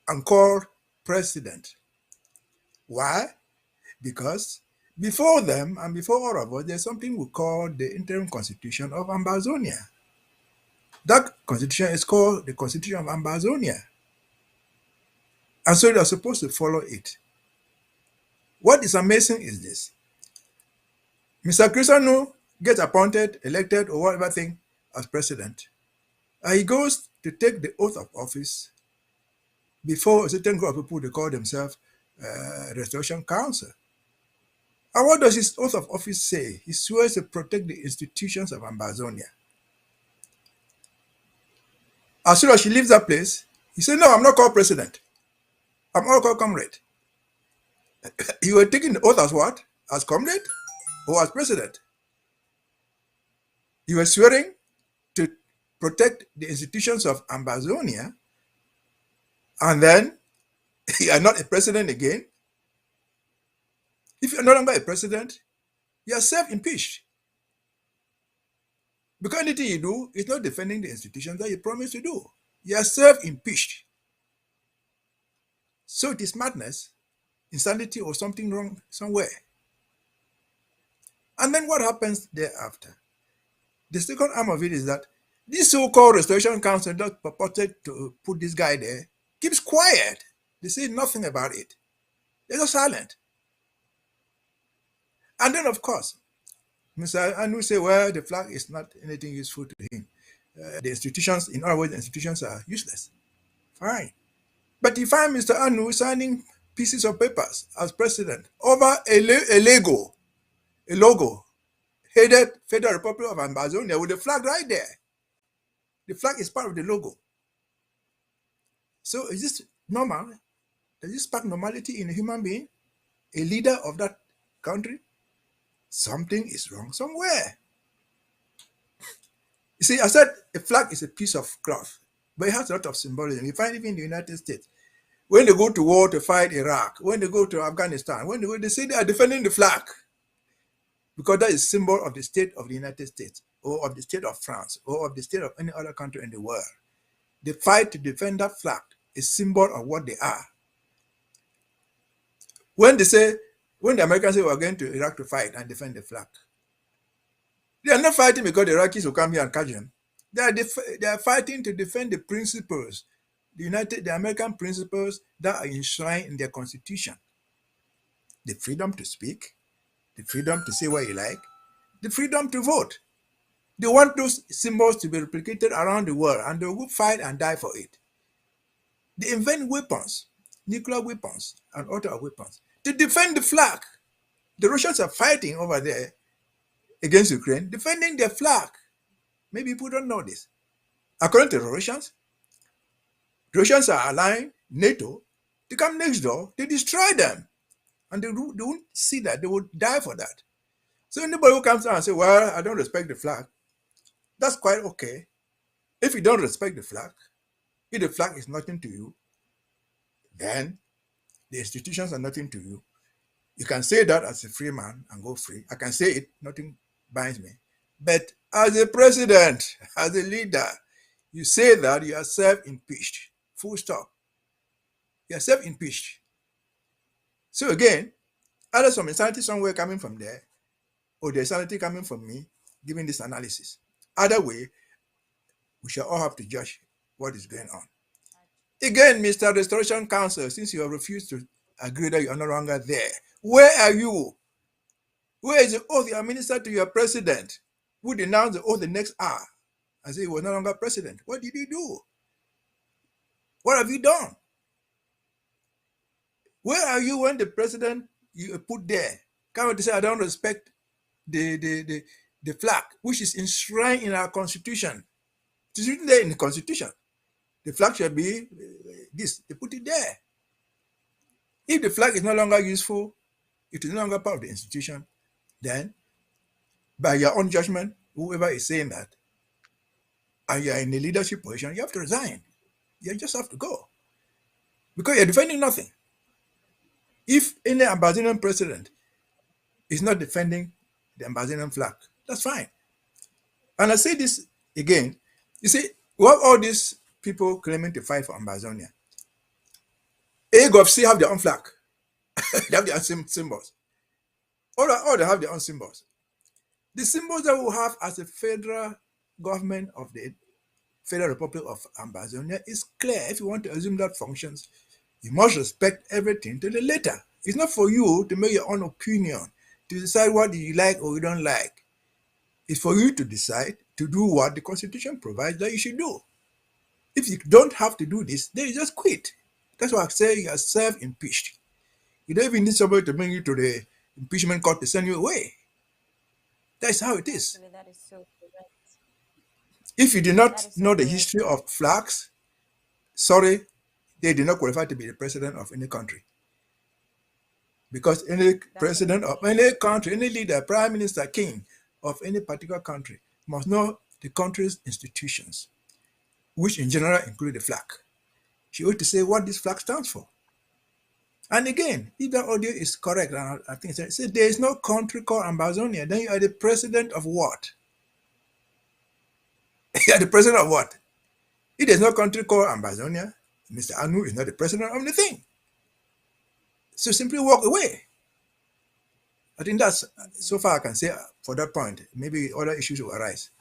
and called president. Why? Because before them and before all of us, there's something we call the interim constitution of Ambazonia. That constitution is called the Constitution of Ambazonia. And so they're supposed to follow it. What is amazing is this. Mr. Christiano gets appointed, elected, or whatever thing as president. And he goes to take the oath of office before a certain group of people, they call themselves Restoration Council. And what does his oath of office say? He swears to protect the institutions of Ambazonia. As soon as she leaves that place, he said, no, I'm not called president. I'm all called comrade. You were taking the oath as what? As comrade or as president? You were swearing to protect the institutions of Ambazonia, and then you are not a president again. If you're no longer a president, you are self-impeached. Because anything you do is not defending the institutions that you promised to do. You are self-impeached. So it is madness, insanity, or something wrong somewhere. And then what happens thereafter? The second arm of it is that this so-called Restoration Council that purported to put this guy there keeps quiet. They say nothing about it. They're just silent. And then, of course, Mr. Anu say, well, the flag is not anything useful to him. The institutions, in other words, the institutions are useless. Fine. But you find Mr. Anu signing pieces of papers as president over a logo, headed Federal Republic of Ambazonia with the flag right there. The flag is part of the logo. So is this normal? Does this spark normality in a human being? A leader of that country? Something is wrong somewhere. You see, I said a flag is a piece of cloth, but it has a lot of symbolism. You find even in the United States. When they go to war to fight Iraq, when they go to Afghanistan, they say they are defending the flag, because that is a symbol of the state of the United States, or of the state of France, or of the state of any other country in the world. They fight to defend that flag, a symbol of what they are. When the Americans say we're going to Iraq to fight and defend the flag, they are not fighting because the Iraqis will come here and catch them. They are fighting to defend the principles, the American principles that are enshrined in their constitution. The freedom to speak, the freedom to say what you like, the freedom to vote. They want those symbols to be replicated around the world, and they will fight and die for it. They invent weapons, nuclear weapons and other weapons, to defend the flag. The Russians are fighting over there against Ukraine, defending their flag. Maybe people don't know this. According to the Russians are allowing NATO to come next door to destroy them. And they won't see that. They would die for that. So anybody who comes out and says, well, I don't respect the flag, that's quite okay. If you don't respect the flag, if the flag is nothing to you, then the institutions are nothing to you. You can say that as a free man and go free. I can say it, nothing binds me. But as a president, as a leader, you say that you are self-impeached. Full stop. You are self-impeached. So again, either some insanity somewhere coming from there, or the insanity coming from me giving this analysis. Either way, we shall all have to judge what is going on. Again, Mr. Restoration Council, since you have refused to agree that you are no longer there, where are you? Where is the oath you administered to your president, who denounced the oath the next hour and said he was no longer president? What did he do? What have you done? Where are you when the president you put there come out to say, I don't respect the flag, which is enshrined in our constitution? It is written there in the constitution. The flag shall be this. They put it there. If the flag is no longer useful, it is no longer part of the institution, then by your own judgment, whoever is saying that, and you are in a leadership position, you have to resign. You just have to go. because you're defending nothing. If any Ambazonian president is not defending the Ambazonian flag, that's fine. And I say this again, you see, we have all these people claiming to fight for Ambazonia. AGOV have their own flag. They have their own symbols. All they have their own symbols. The symbols that we have as a federal government of the Federal Republic of Ambazonia is clear. If you want to assume that functions, you must respect everything to the letter. It's not for you to make your own opinion, to decide what you like or you don't like. It's for you to decide to do what the Constitution provides that you should do. If you don't have to do this, then you just quit. That's why I say you are self-impeached. You don't even need somebody to bring you to the impeachment court to send you away. That's how it is. Actually, that is so correct. If you do That not is so know the correct. history of flags, sorry, they do not qualify to be the president of any country. Because any president of Definitely. any country, any leader, prime minister, king of any particular country must know the country's institutions, which in general include the flag. She ought to say what this flag stands for. And again, if that audio is correct, and I think say there is no country called Ambazonia, then you are the president of what? You are the president of what? If there's no country called Ambazonia, Mr. Anu is not the president of the thing. So simply walk away. I think that's so far I can say for that point. Maybe other issues will arise.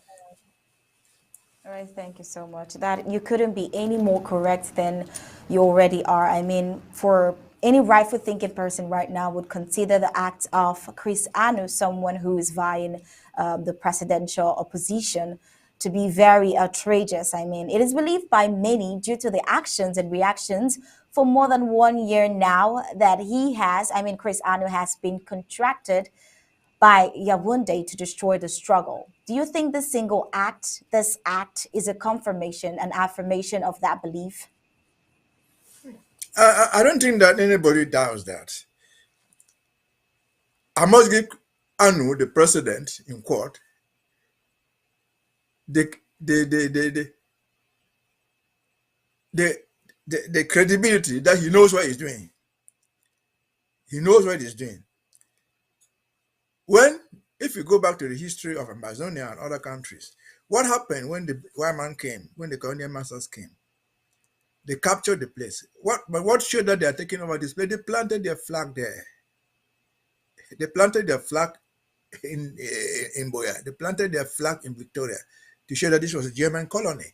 All right, thank you so much. That you couldn't be any more correct than you already are. I mean, for any rightful thinking person right now would consider the act of Chris Anu, someone who is vying the presidential opposition, to be very outrageous. I mean, it is believed by many due to the actions and reactions for more than 1 year now that Chris Anu has been contracted by Yawunde to destroy the struggle. Do you think this act is a confirmation, an affirmation of that belief? I don't think that anybody doubts that. I must give Anu, the president, in court, the the the the the, the, the credibility that he knows what he's doing. He knows what he's doing. If you go back to the history of Amazonia and other countries, what happened when the white man came, when the colonial masters came? They captured the place. But what showed that they are taking over this place? They planted their flag there. They planted their flag in Boya. They planted their flag in Victoria to show that this was a German colony.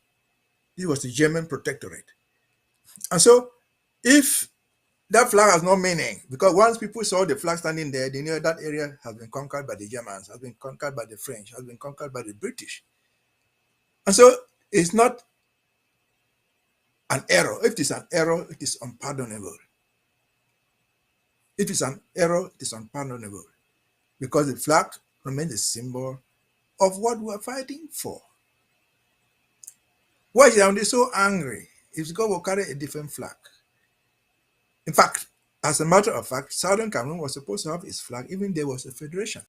This was a German protectorate. And so, if that flag has no meaning, because once people saw the flag standing there, they knew that area has been conquered by the Germans, has been conquered by the French, has been conquered by the British. And so, it's not an error. If it is an error, it is unpardonable. If it's an error, it is unpardonable. Because the flag remains a symbol of what we are fighting for. Why is Yaoundé so angry? It's because we carry a different flag. In fact, as a matter of fact, Southern Cameroon was supposed to have its flag even there was a federation.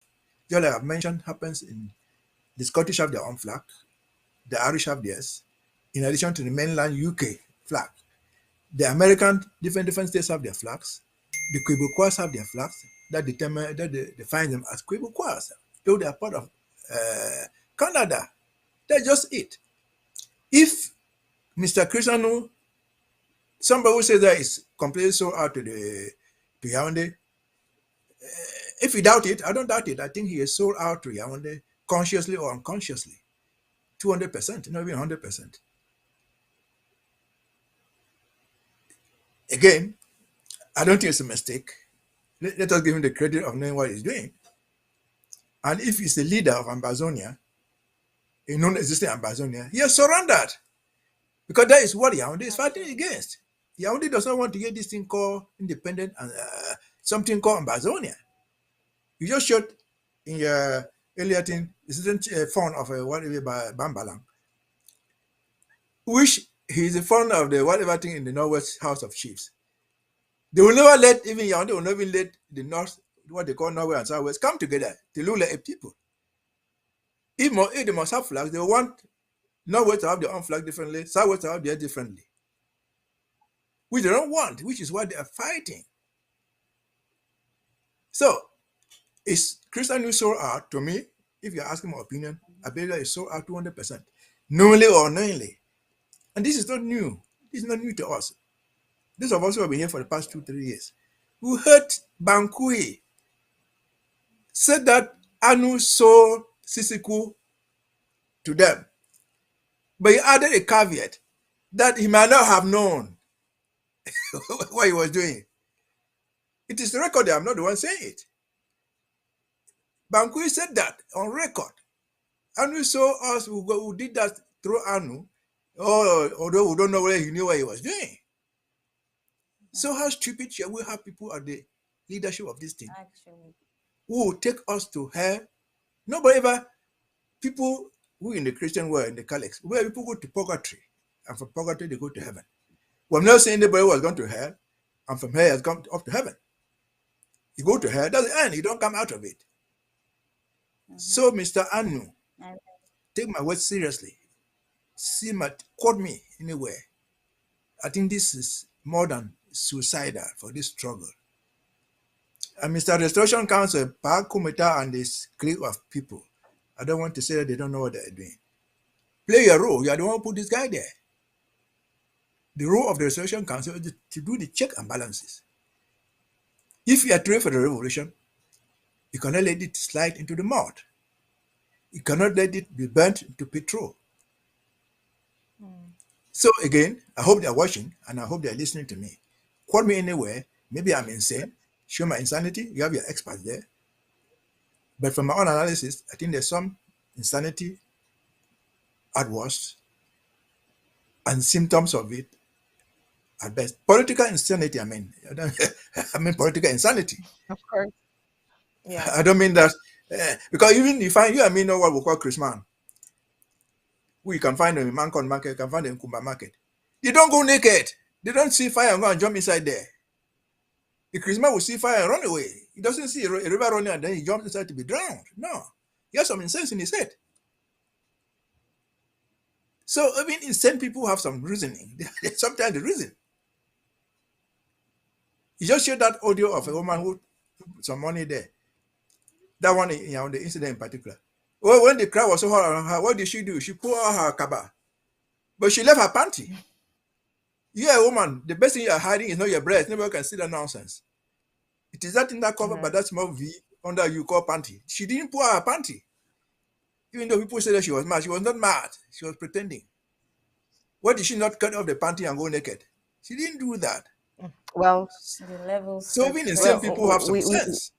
Just like I've mentioned, happens in the Scottish have their own flag, the Irish have theirs, in addition to the mainland UK flag. The American different states have their flags. The Quebecois have their flags that define them as Quebecois, though they are part of Canada. That's just it. If Mr. Cristiano, somebody who says that is completely sold out to Yaoundé, if you doubt it, I don't doubt it. I think he is sold out to Yaoundé consciously or unconsciously, 200%, not even 100%. Again, I don't think it's a mistake. Let us give him the credit of knowing what he's doing. And if he's the leader of Ambazonia, a non-existent Ambazonia, he has surrendered. Because that is what Yaoundé is fighting against. Yaoundé does not want to get this thing called independent and something called Ambazonia. You just showed in your earlier thing, this isn't a fund of whatever by Bambalang, which he is the founder of the whatever thing in the Northwest House of Chiefs. They will never let, even Yaoundé will never let the North, what they call Northwest and Southwest, come together to look like a people. If they must have flags, they want Northwest to have their own flag differently, Southwest to have theirs differently. which they don't want, which is what they are fighting. So, is Christian news sold out? To me, if you're asking my opinion, I believe that it's sold out 200%, knowingly or unknowingly. And this is not new. This is not new to us. Those of us who have been here for the past 2-3 years, who heard Bankui said that Anu sold Sisiku to them. But he added a caveat that he might not have known what he was doing. It is recorded. I'm not the one saying it. Bankui said that on record. Anu saw us who did that through Anu, although we don't know whether he knew what he was doing. So how stupid shall we have people at the leadership of this thing Actually. who will take us to hell? Nobody ever, people who in the Christian world, in the Catholics, where people go to purgatory, and from purgatory they go to heaven. We've not seen anybody who has gone to hell, and from hell has gone up to heaven. You go to hell, that's the end, you don't come out of it. So, Mr. Anu, take my words seriously. Quote me anywhere. I think this is more than suicidal for this struggle. And Mr. Restoration Council, Park Kumita and this clique of people, I don't want to say that they don't know what they're doing. Play your role. You are the one who put this guy there. The role of the Restoration Council is to do the check and balances. If you are trained for the revolution, you cannot let it slide into the mud. You cannot let it be burnt into petrol. So again, I hope they're watching and I hope they're listening to me. Quote me anywhere. Maybe I'm insane. Show my insanity. You have your experts there. But from my own analysis, I think there's some insanity at worst and symptoms of it at best. Political insanity, I mean. I mean political insanity. Of course. Yeah. I don't mean that because even if you and me know what we call Christmas, we can find them in Mancon Market, can find them in Kumba Market. They don't go naked. They don't see fire and go and jump inside there. The Christmas will see fire and run away. He doesn't see a river running and then he jumps inside to be drowned. No. He has some sense in his head. So even insane people have some reasoning. Sometimes the reason. You just share that audio of a woman who put some money there. That one, the incident in particular. Well, when the crowd was so hard on her, what did she do? She pulled out her kaba. But she left her panty. You're a woman. The best thing you're hiding is not your breast. Nobody can see that nonsense. It is that thing that covered by that small V under you call panty. She didn't pull out her panty. Even though people say that she was mad. She was not mad. She was pretending. Why did she not cut off the panty and go naked? She didn't do that. Well, The levels. So even insane people have some we- sense.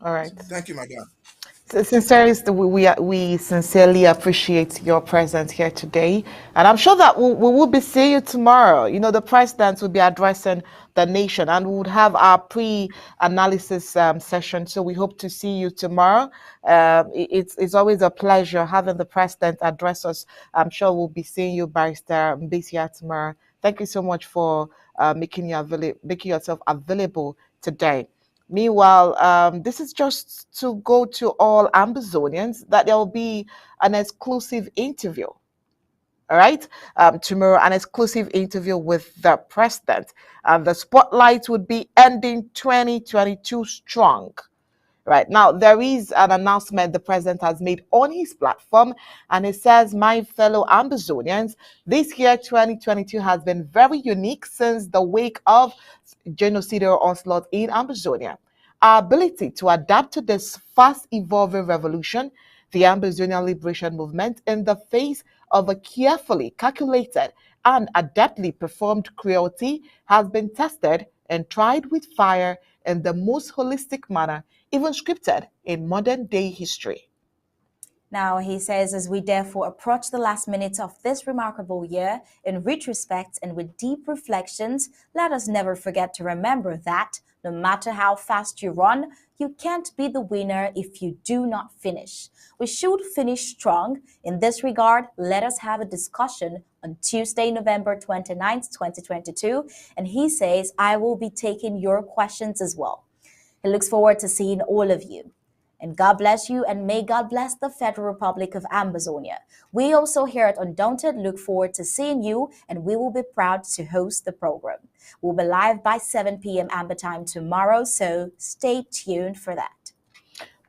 all right. Thank you, madam. So sincerely, we sincerely appreciate your presence here today, and I'm sure that we will be seeing you tomorrow. You know, the president will be addressing the nation, and we would have our pre-analysis session. So we hope to see you tomorrow. It's always a pleasure having the president address us. I'm sure we'll be seeing you, Barrister Mbisia, tomorrow. Thank you so much for making yourself available today. Meanwhile, this is just to go to all Ambazonians that there will be an exclusive interview. All right. Tomorrow, an exclusive interview with the president. The spotlight would be ending 2022 strong. Right now, there is an announcement the president has made on his platform, and it says, "My fellow Ambazonians, this year 2022 has been very unique since the wake of genocidal onslaught in Ambazonia. Our ability to adapt to this fast-evolving revolution, the Ambazonian Liberation Movement, in the face of a carefully calculated and adeptly performed cruelty, has been tested and tried with fire in the most holistic manner, even scripted in modern-day history." Now, he says, as we therefore approach the last minutes of this remarkable year, in retrospect and with deep reflections, let us never forget to remember that no matter how fast you run, you can't be the winner if you do not finish. We should finish strong. In this regard, let us have a discussion on Tuesday, November 29th, 2022. And he says, I will be taking your questions as well. He looks forward to seeing all of you. And God bless you, and may God bless the Federal Republic of Ambazonia. We also here at Undaunted look forward to seeing you, and we will be proud to host the program. We'll be live by 7 p.m. Amber time tomorrow, so stay tuned for that.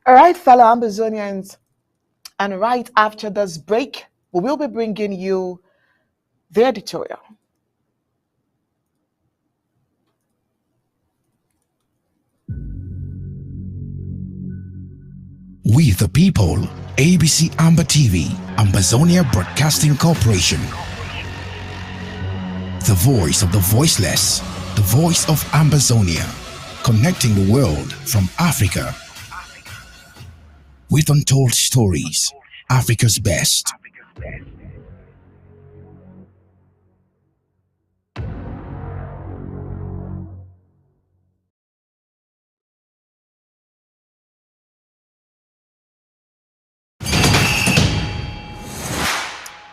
All right, fellow Ambazonians, and right after this break, we will be bringing you the editorial. We the people, ABC Amber TV, Ambazonia Broadcasting Corporation. The voice of the voiceless, the voice of Ambazonia, connecting the world from Africa with untold stories, Africa's best.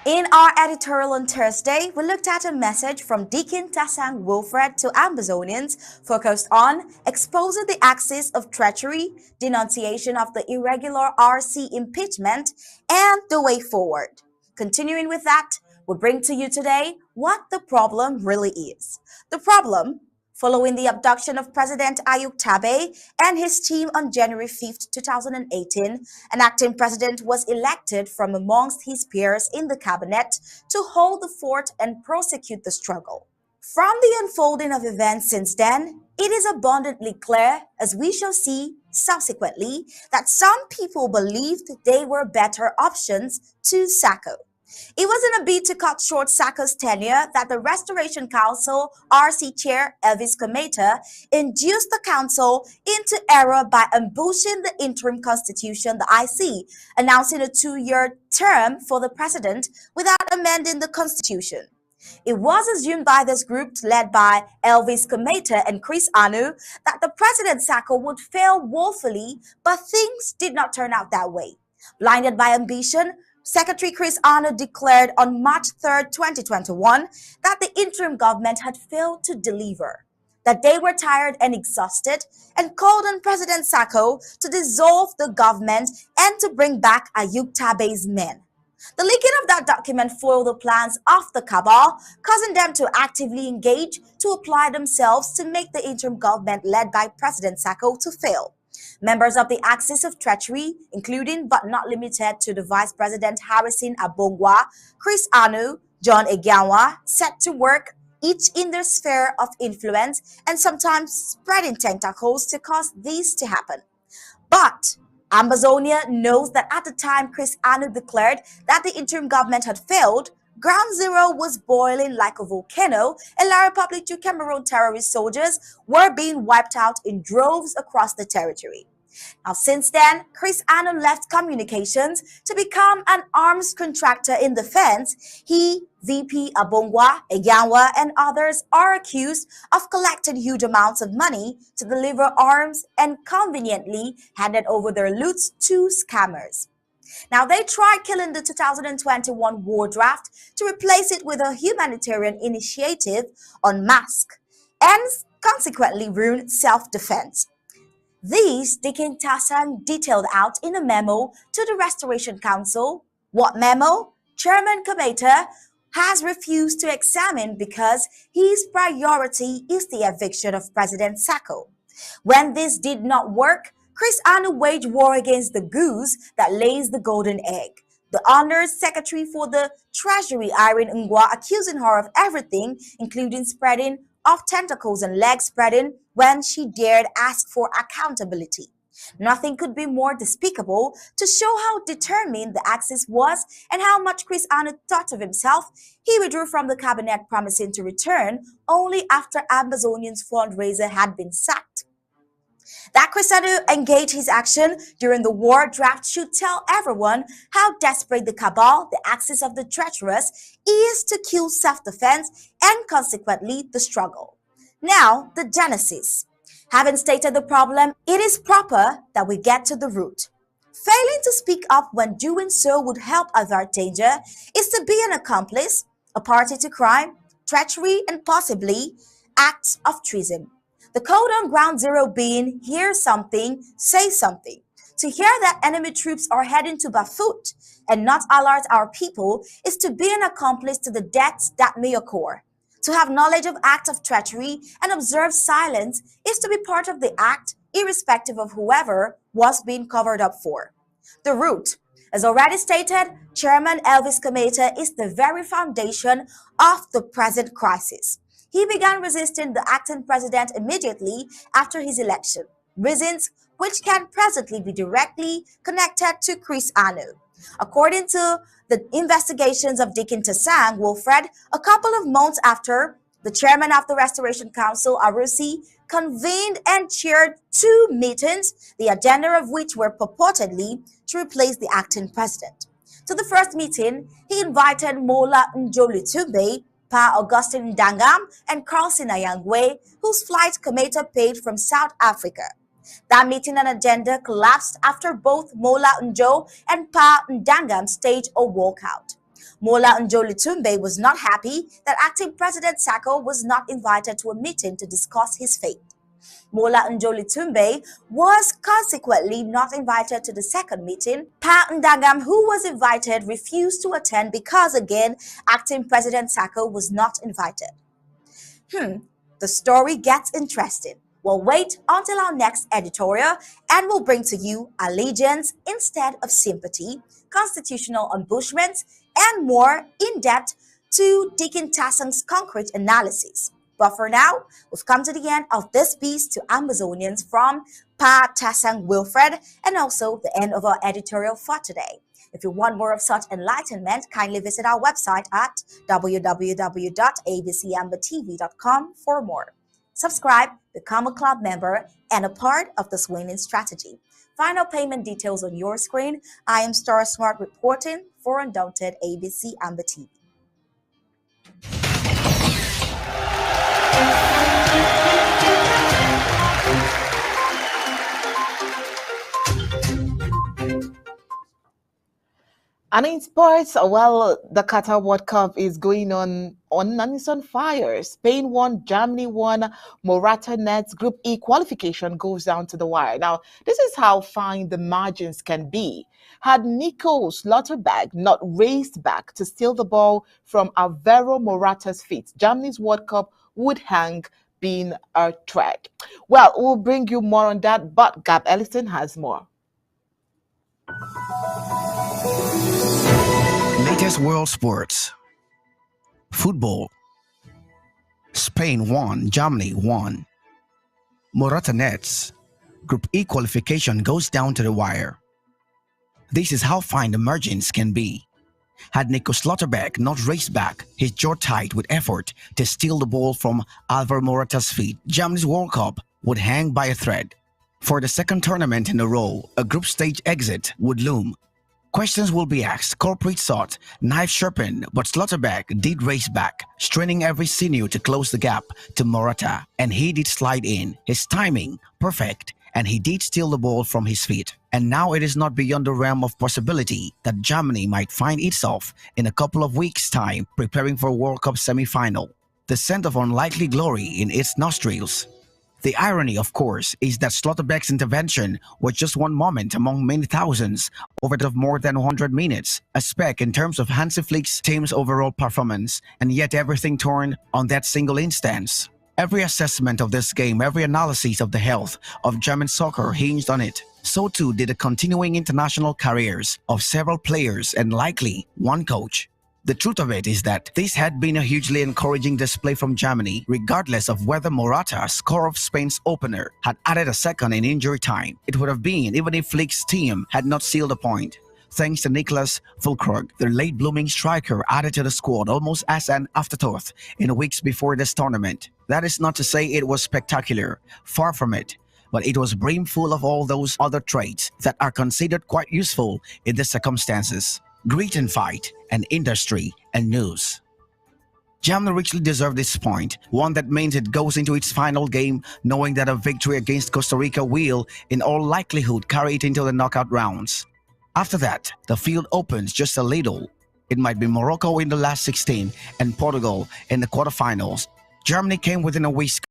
In our editorial on Thursday, we looked at a message from Deacon Tasang Wilfred to Ambazonians focused on exposing the axis of treachery, denunciation of the irregular RC impeachment, and the way forward. Continuing with that, we bring to you today what the problem really is. The problem, following the abduction of President Ayuk Tabe and his team on January 5th, 2018, an acting president was elected from amongst his peers in the cabinet to hold the fort and prosecute the struggle. From the unfolding of events since then, it is abundantly clear, as we shall see subsequently, that some people believed they were better options to Sacco. It was in a bid to cut short Sacco's tenure that the Restoration Council RC chair Elvis Cometa induced the council into error by ambushing the interim constitution, the IC, announcing a 2-year term for the president without amending the constitution. It was assumed by this group led by Elvis Cometa and Chris Anu that the President Sacco would fail woefully, but things did not turn out that way. Blinded by ambition, Secretary Chris Anu declared on March 3, 2021, that the interim government had failed to deliver, that they were tired and exhausted, and called on President Sacco to dissolve the government and to bring back Ayuk Tabe's men. The leaking of that document foiled the plans of the cabal, causing them to actively engage to apply themselves to make the interim government led by President Sacco to fail. Members of the axis of treachery, including but not limited to the Vice President Harrison Abongwa, Chris Anu, John Egawa, set to work, each in their sphere of influence and sometimes spreading tentacles to cause this to happen. But Ambazonia knows that at the time Chris Anu declared that the interim government had failed, Ground Zero was boiling like a volcano, and La Republic du Cameroon terrorist soldiers were being wiped out in droves across the territory. Now, since then, Chris Anu left communications to become an arms contractor in defense. He, VP Abongwa, Eganwa, and others are accused of collecting huge amounts of money to deliver arms and conveniently handed over their loot to scammers. Now, they tried killing the 2021 war draft to replace it with a humanitarian initiative on mask and consequently ruined self-defense. These Deacon Tassan detailed out in a memo to the Restoration Council. What memo? Chairman Cometa has refused to examine because his priority is the eviction of President Sacco. When this did not work, Chris Anu waged war against the goose that lays the golden egg. The Honours Secretary for the Treasury, Irene Ngwa, accusing her of everything, including spreading of tentacles and leg spreading when she dared ask for accountability. Nothing could be more despicable to show how determined the Axis was and how much Chris Anu thought of himself. He withdrew from the cabinet promising to return only after Ambazonian's fundraiser had been sacked. That Chris Anu engaged his action during the war draft should tell everyone how desperate the cabal, the axis of the treacherous, is to kill self-defense and consequently the struggle. Now, the genesis. Having stated the problem, it is proper that we get to the root. Failing to speak up when doing so would help avert danger is to be an accomplice, a party to crime, treachery, and possibly acts of treason. The code on Ground Zero being hear something, say something. To hear that enemy troops are heading to Bafut and not alert our people is to be an accomplice to the deaths that may occur. To have knowledge of acts of treachery and observe silence is to be part of the act, irrespective of whoever was being covered up for. The root, as already stated, Chairman Elvis Cometa is the very foundation of the present crisis. He began resisting the acting president immediately after his election, reasons which can presently be directly connected to Chris Anu. According to the investigations of Deacon Tasang Wilfred, a couple of months after, the chairman of the Restoration Council, Arusi, convened and chaired two meetings, the agenda of which were purportedly to replace the acting president. To the first meeting, he invited Mola Njolutumbe, Pa Augustine Dangam, and Carlson Ayangwe, whose flight Cometa paid from South Africa. That meeting and agenda collapsed after both Mola Njo and Pa Ndangam staged a walkout. Mola Njolutumbe was not happy that acting President Sako was not invited to a meeting to discuss his fate. Mola Njolutumbe was consequently not invited to the second meeting. Pa Ndangam, who was invited, refused to attend because, again, acting President Sako was not invited. The story gets interesting. We'll wait until our next editorial and we'll bring to you allegiance instead of sympathy, constitutional ambushments, and more in-depth to Deacon Tassang's concrete analysis. But for now, we've come to the end of this piece to Amazonians from Pa Tassang Wilfred and also the end of our editorial for today. If you want more of such enlightenment, kindly visit our website at www.abcambertv.com for more. Subscribe, become a club member, and a part of this winning strategy. Final payment details on your screen. I am Star Smart reporting for Undaunted ABC Amber TV. And in sports, well, the Qatar World Cup is going on and it's on fire. Spain won, Germany won, Morata Nets Group E qualification goes down to the wire. Now, this is how fine the margins can be. Had Nico Slaughterberg not raced back to steal the ball from Alvaro Morata's feet, Germany's World Cup would hang been a threat. Well, we'll bring you more on that, but Gab Ellison has more. Latest world sports. Football. Spain won, Germany won. Morata Nets. Group E qualification goes down to the wire. This is how fine the margins can be. Had Nico Slaughterberg not raced back, his jaw tight with effort to steal the ball from Alvaro Morata's feet, Germany's World Cup would hang by a thread. For the second tournament in a row, a group stage exit would loom. Questions will be asked, culprits sought, knife sharpened, but Slaughterberg did race back, straining every sinew to close the gap to Morata, and he did slide in, his timing perfect, and he did steal the ball from his feet. And now it is not beyond the realm of possibility that Germany might find itself in a couple of weeks' time preparing for a World Cup semi-final, the scent of unlikely glory in its nostrils. The irony, of course, is that Slaughterberg's intervention was just one moment among many thousands over the more than 100 minutes, a speck in terms of Hansi Flick's team's overall performance, and yet everything turned on that single instance. Every assessment of this game, every analysis of the health of German soccer hinged on it. So too did the continuing international careers of several players and likely one coach. The truth of it is that this had been a hugely encouraging display from Germany, regardless of whether Morata, scorer of Spain's opener, had added a second in injury time. It would have been even if Flick's team had not sealed the point. Thanks to Niklas Füllkrug, the late-blooming striker added to the squad almost as an afterthought in the weeks before this tournament. That is not to say it was spectacular, far from it, but it was brimful of all those other traits that are considered quite useful in the circumstances. Grit and fight, and industry and news. Germany richly deserved this point, one that means it goes into its final game knowing that a victory against Costa Rica will, in all likelihood, carry it into the knockout rounds. After that, the field opens just a little. It might be Morocco in the last 16 and Portugal in the quarterfinals. Germany came within a whisk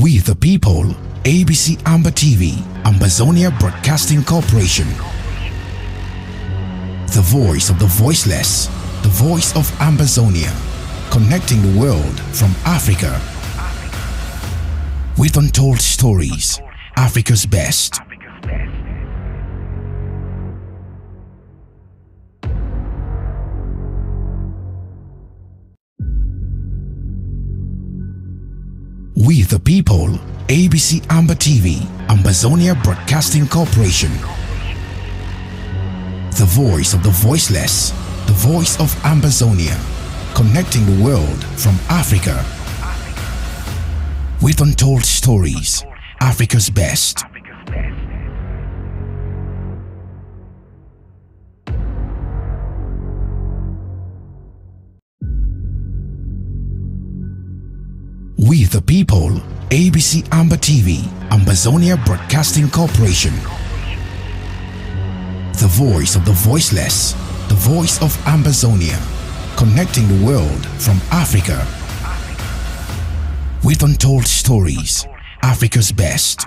We the people, ABC Amber TV, Ambazonia Broadcasting Corporation. The voice of the voiceless, the voice of Ambazonia, connecting the world from Africa. With untold stories, Africa's best. We the people, ABC Amber TV, Ambazonia Broadcasting Corporation. The voice of the voiceless, the voice of Ambazonia, connecting the world from Africa. With untold stories, Africa's best. We the people, ABC Amber TV, Ambazonia Broadcasting Corporation. The voice of the voiceless, the voice of Ambazonia, connecting the world from Africa. With untold stories, Africa's best.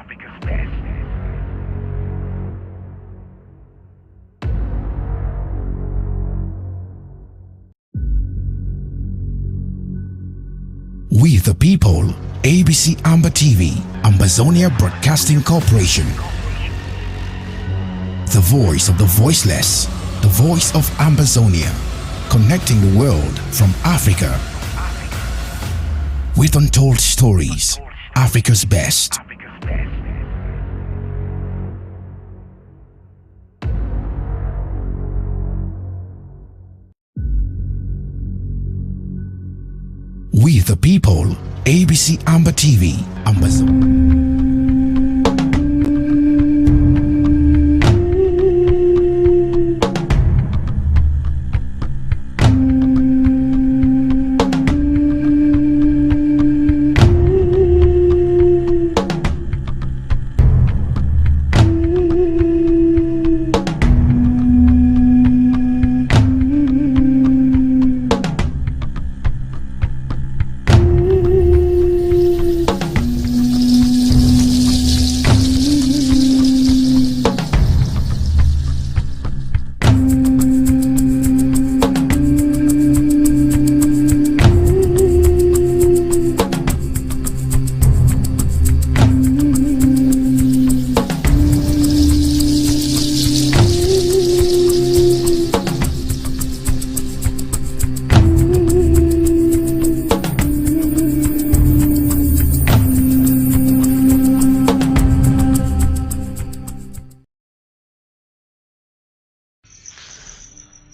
We the people, ABC Amber TV, Ambazonia Broadcasting Corporation. The voice of the voiceless, the voice of Ambazonia, connecting the world from Africa. With untold stories, Africa's best. We the people, ABC Amber TV, Ambazonia.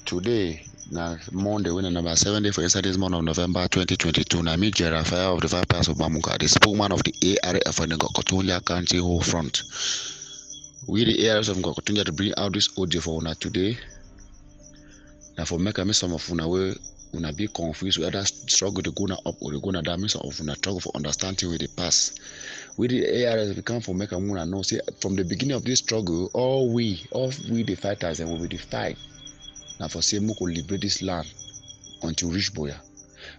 Today, na Monday, when number 70 for inside this month of November 2022, na me Gerald Fire of the 5 Pass of Bamuka, the spokesman of the ARF and the Gokotunya County whole front. We the ARF of Gokotunya to bring out this audio for una today. Now for make me some of una way una be confused whether struggle to go up or to go down, means of una struggle for understanding with the past. We the ARS we come for make a know say from the beginning of this struggle, all we the fighters and we will fight. Now for say Moko liberate this land until reach Boya.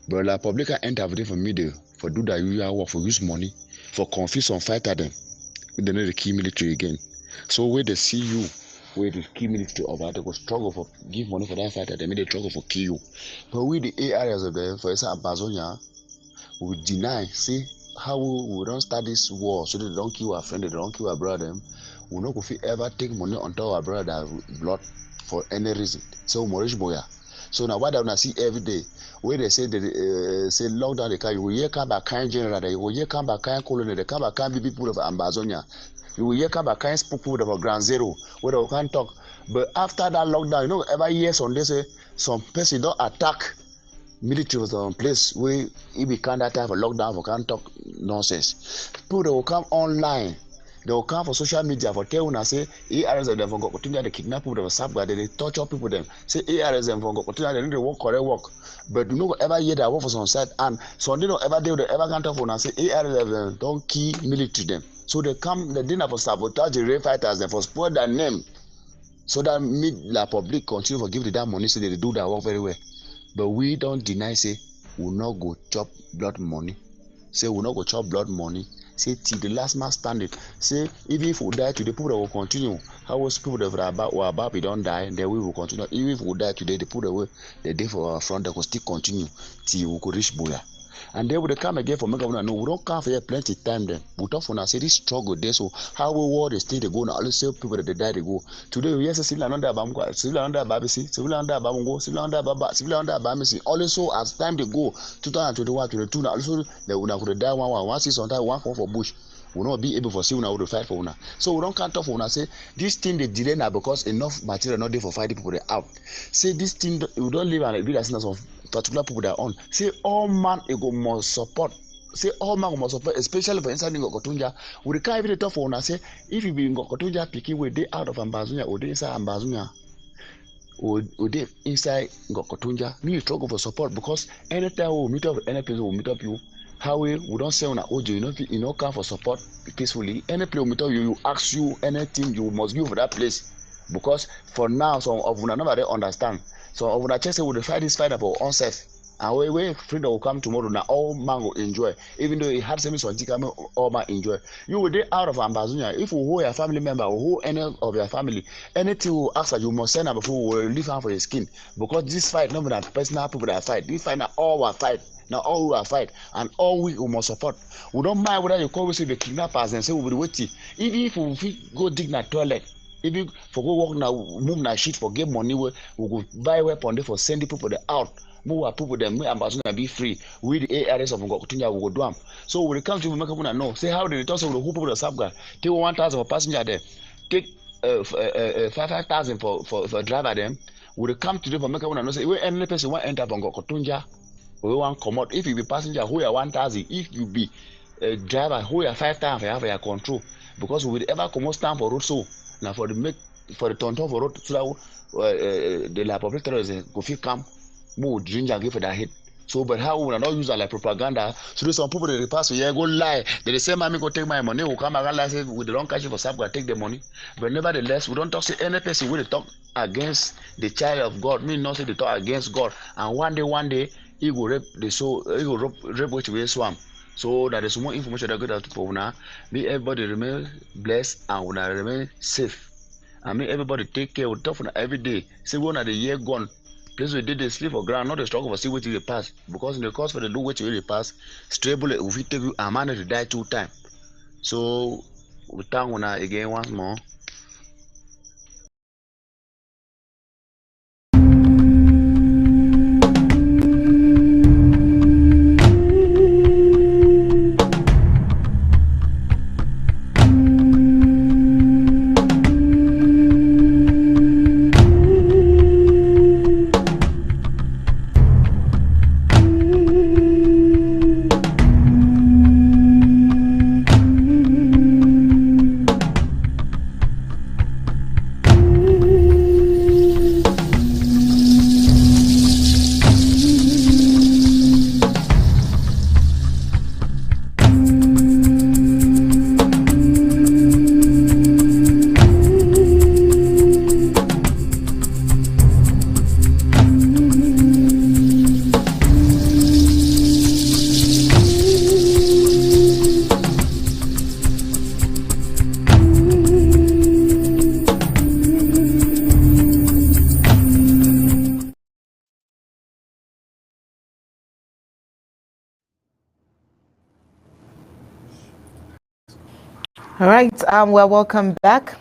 But la publica enter everything for media for do that usual work for use money for confuse and fighter them. They know the key military again. So where they see you, where the key military over they go struggle for give money for that fighter, they may they struggle for kill you. But we the areas of them, for example Amazonia, we deny, say how we don't start this war so they don't kill our friend, they don't kill our brother. We not go ever take money on top our brother blood for any reason. So Maurice Boya. So now what I see every day, where they say say lockdown the car, you will hear come back kind general, you will hear come back kind colony, they come back kind people of Amazonia. You will hear come back kind people of Ground Zero, where they can't talk. But after that lockdown, you know, every year on this some person don't attack military was on place where it become that type of lockdown for can't talk nonsense. People they will come online. They will come for social media for tell una say ARS them for continue to kidnap people, they stab they torture people them. Say ARS them for continue they need to work correct work. But you know ever hear that work for some side and some they don't ever they ever can't talk for una say ARS them don't kill military them. So they come the dinner for sabotage the real fighters them for spoil their name. So that made la public continue for give that money so they do that work very well. But we don't deny say we not go chop blood money. Say we not go chop blood money. say till the last man standing. Say even if we die today, people will continue. How was people that were about we don't die, then we will continue. Even if we die today, the people that were the day for our front, they will still continue till we could reach Buya. And then we come again for make no, we don't come for here plenty time then. We talk for now, say this struggle there, so how we war the state they go now, all say people that they die they go. Today we yes civil under Bamko, civil under Babisi, civil under Bamungo, civil under Baba, civil under Bamisi. Also as time they go, 2021, 22 now also they would have could die one see sometimes one for bush. We will not be able for see una to fight for una. So we don't count off una say this thing they delay now because enough material not there for fighting people they out. Say this thing we don't live and be as of particular people that are on. Say all man ego must support. Say all man must support, especially for inside Ngokotunja. We can't even talk for una say if you be Ngokotunja picking with day out of Ambazunya or day inside Ambazunya. Or they inside Ngokotunja, me struggle for support because anytime we meet up any place we meet up you. How we don't say on audio, you know, come for support peacefully. Any place we meet up you ask you anything you must give for that place. Because for now, some of una nobody understand. So of una just say we fight this fight about ourselves. And we freedom will come tomorrow. Now all man will enjoy. Even though it had some all man enjoy. You will be out of Ambazunia. If you hold your family member or hold any of your family, anything will ask that you must send them before we will leave hand for your skin. Because this fight, not that personal people that fight. This fight now all will fight. Now all will fight. And all we must support. We don't mind whether you call we say the kidnappers and say we will wait. Even if we go dig na toilet. If you for go work now, move na shit for get money, we go buy weapon there for send the people there out. Move our people them, we Amazon be free. We the ARS of Ngokutunya we go do am. So when it comes to make people know, say how they talk so the who people the subguard. Take 1,000 for passenger there, take 5,000 for driver them. When it come to them for make people know, say we any person want enter from Ngokutunya, we want come out. If you be passenger, who you 1,000. If you be driver, who you 5,000 for have your control. Because we will ever come out stand for road so. Now for the tonton for road so that the la public terrorists go fit come more ginger give for that hit. So but how we not use that like propaganda. So there's some people that pass here go lie. They say mommy go take my money, will come and lie say with the wrong cash for sub go take the money. But nevertheless, we don't talk say any person will talk against the child of God. Me not say they talk against God. And one day he will rape the soul, he will rape which way swam. So that is more information that go out to people now. May everybody remain blessed and will remain safe. And may everybody take care of tough every day. Say one of the year gone. Place we did the sleep for ground, not the struggle for see what you pass. Because in the course for the do what you really pass, stable if we take you a man to die 2 times. So we thank you again once more. All right, well, welcome back.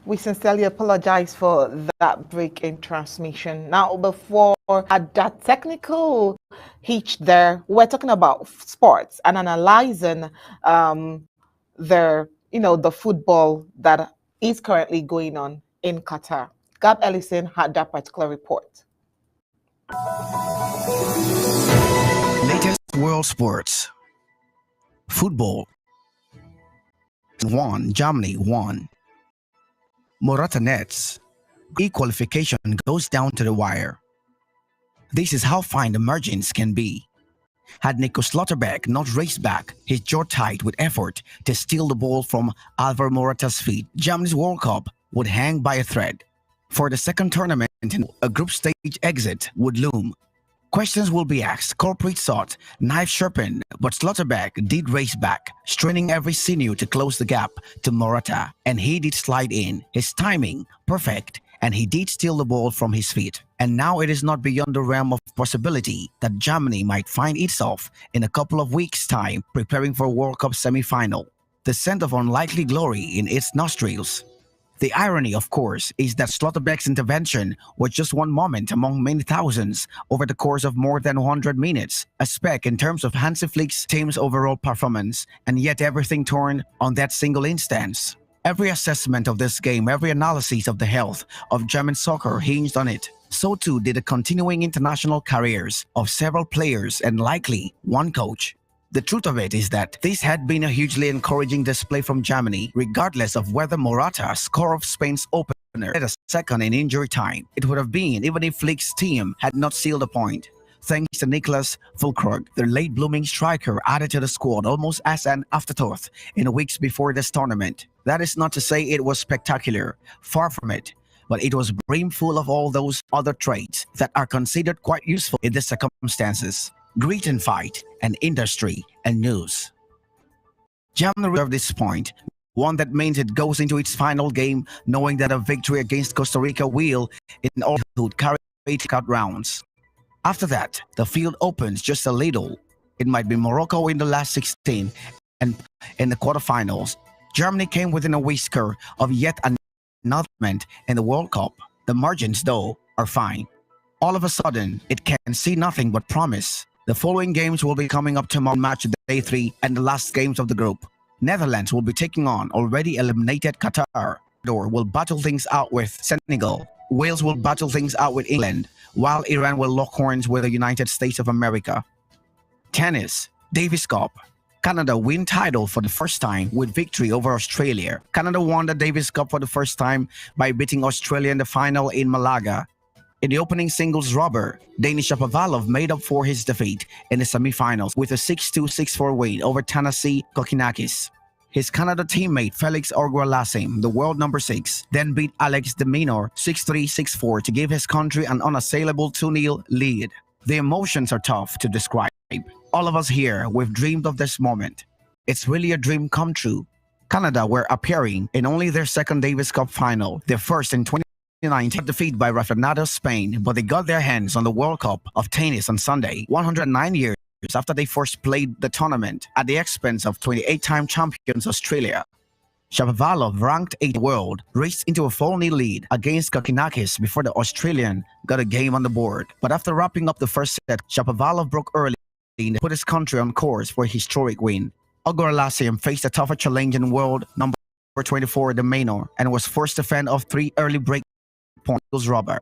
We sincerely apologize for that break in transmission. Now, before that technical hitch there, we're talking about sports and analyzing the football that is currently going on in Qatar. Gab Ellison had that particular report. Latest world sports. Football. Germany won. Morata nets. E-qualification goes down to the wire. This is how fine the margins can be. Had Nico Slotterbeck not raced back, his jaw tight with effort to steal the ball from Alvaro Morata's feet, Germany's World Cup would hang by a thread. For the second tournament, a group stage exit would loom. Questions will be asked, culprits sought, knife sharpened, but Slaughterback did race back, straining every sinew to close the gap to Morata, and he did slide in, his timing perfect, and he did steal the ball from his feet. And now it is not beyond the realm of possibility that Germany might find itself in a couple of weeks' time preparing for a World Cup semi-final, the scent of unlikely glory in its nostrils. The irony, of course, is that Slaughterback's intervention was just one moment among many thousands over the course of more than 100 minutes, a speck in terms of Hansi Flick's team's overall performance, and yet everything turned on that single instance. Every assessment of this game, every analysis of the health of German soccer hinged on it. So too did the continuing international careers of several players and likely one coach. The truth of it is that this had been a hugely encouraging display from Germany, regardless of whether Morata scored Spain's opener at a second in injury time. It would have been even if Flick's team had not sealed a point. Thanks to Niklas Füllkrug, their late-blooming striker added to the squad almost as an afterthought in the weeks before this tournament. That is not to say it was spectacular, far from it, but it was brimful of all those other traits that are considered quite useful in the circumstances. Grit and fight, and industry, and news. Germany reserved this point, one that means it goes into its final game knowing that a victory against Costa Rica will, in all likelihood, carry 8 out rounds. After that, the field opens just a little. It might be Morocco in the last 16, and in the quarterfinals, Germany came within a whisker of yet another event in the World Cup. The margins, though, are fine. All of a sudden, it can see nothing but promise. The following games will be coming up tomorrow, match day 3 and the last games of the group. Netherlands will be taking on already eliminated Qatar. Ecuador will battle things out with Senegal. Wales will battle things out with England, while Iran will lock horns with the United States of America. Tennis, Davis Cup. Canada win title for the first time with victory over Australia. Canada won the Davis Cup for the first time by beating Australia in the final in Malaga. In the opening singles rubber, Danish Shapovalov made up for his defeat in the semifinals with a 6-2, 6-4 win over Thanasi Kokkinakis. His Canada teammate Felix Auger-Aliassime, the world number 6, then beat Alex de Minaur 6-3, 6-4 to give his country an unassailable 2-0 lead. The emotions are tough to describe. All of us here, we've dreamed of this moment. It's really a dream come true. Canada were appearing in only their second Davis Cup final, their first in 2019 defeat by Rafanado Spain, but they got their hands on the World Cup of tennis on Sunday, 109 years after they first played the tournament at the expense of 28-time champions Australia. Shapovalov, ranked 8th in the world, raced into a 4-0 lead against Kokkinakis before the Australian got a game on the board. But after wrapping up the first set, Shapovalov broke early and put his country on course for a historic win. Auger-Aliassime faced a tougher challenge in world number 24 de Minaur and was forced to fend off 3 early break points rubber.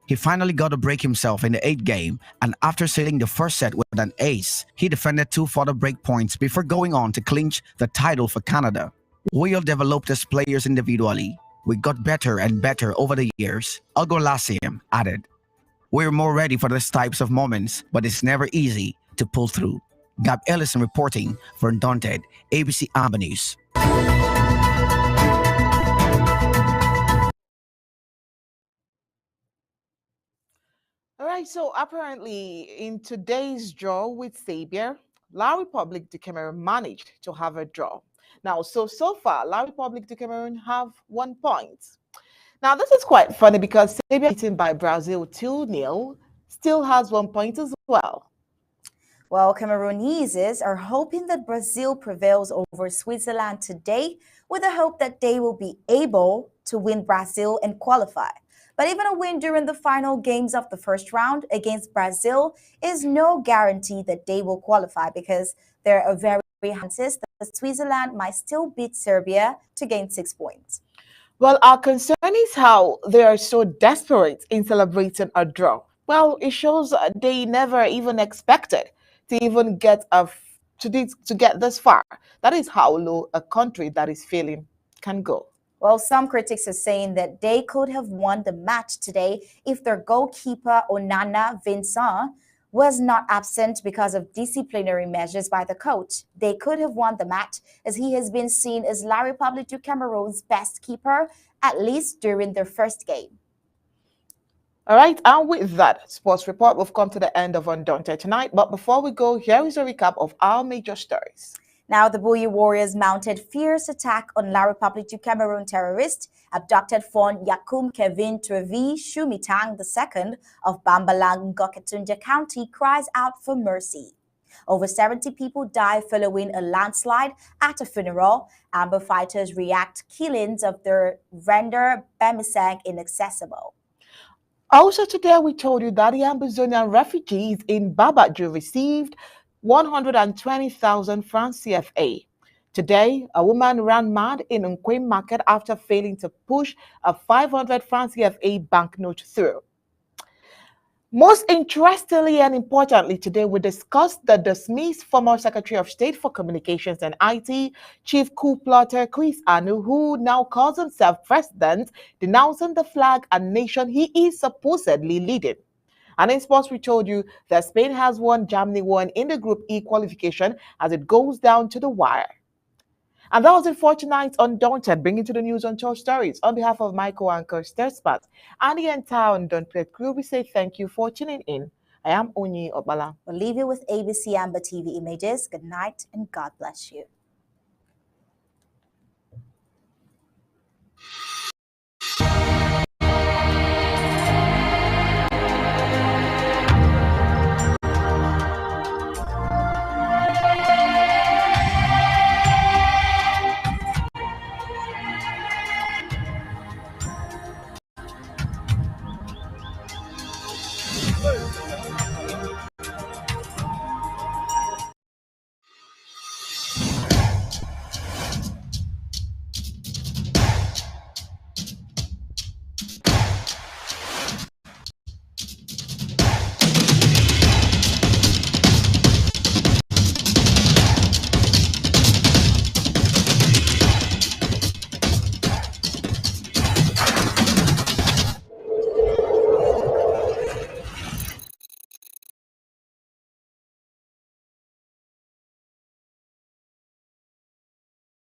He finally got a break himself in the 8th game, and after sealing the first set with an ace, he defended 2 further break points before going on to clinch the title for Canada. We all developed as players individually. We got better and better over the years, Auger-Aliassime added. We're more ready for these types of moments, but it's never easy to pull through. Gab Ellison reporting for Undaunted, ABC Amba News. All right, so apparently in today's draw with Sabia, La Republique du Cameroon managed to have a draw. Now, so far, La Republique du Cameroon have 1 point. Now, this is quite funny because Sabia, beaten by Brazil 2-0, still has 1 point as well. Well, Cameroonese are hoping that Brazil prevails over Switzerland today with the hope that they will be able to win Brazil and qualify. But even a win during the final games of the first round against Brazil is no guarantee that they will qualify because there are very chances that Switzerland might still beat Serbia to gain 6 points. Well, our concern is how they are so desperate in celebrating a draw. Well, it shows they never even expected to even get to get this far. That is how low a country that is failing can go. Well, some critics are saying that they could have won the match today if their goalkeeper Onana Vincent was not absent because of disciplinary measures by the coach. They could have won the match as he has been seen as La Republique du Cameroon's best keeper, at least during their first game. All right, and with that sports report, we've come to the end of Undaunted tonight. But before we go, here is a recap of our major stories. Now, the Buyi warriors mounted fierce attack on La République du Cameroon terrorist, abducted Fon Yakum Kevin Trevi Shumitang II of Bambalang, Ngoketunja County, cries out for mercy. Over 70 people died following a landslide at a funeral. Amber fighters react killings of their render Bemisang inaccessible. Also today, we told you that the Ambazonian refugees in Babaju received 120,000 francs CFA. Today, a woman ran mad in Nkwem market after failing to push a 500 francs CFA banknote through. Most interestingly and importantly, today we discussed the dismissed former Secretary of State for Communications and IT, Chief Coup plotter Chris Anu, who now calls himself president, denouncing the flag and nation he is supposedly leading. And in sports, we told you that Spain has won, Germany won in the Group E qualification as it goes down to the wire. And that was it for tonight's Undaunted, bringing to the news Untold Stories. On behalf of my co-anchor, Sterspat, and the entire Undaunted crew, we say thank you for tuning in. I am Onyi Obala. We'll leave you with ABC Amber TV images. Good night and God bless you.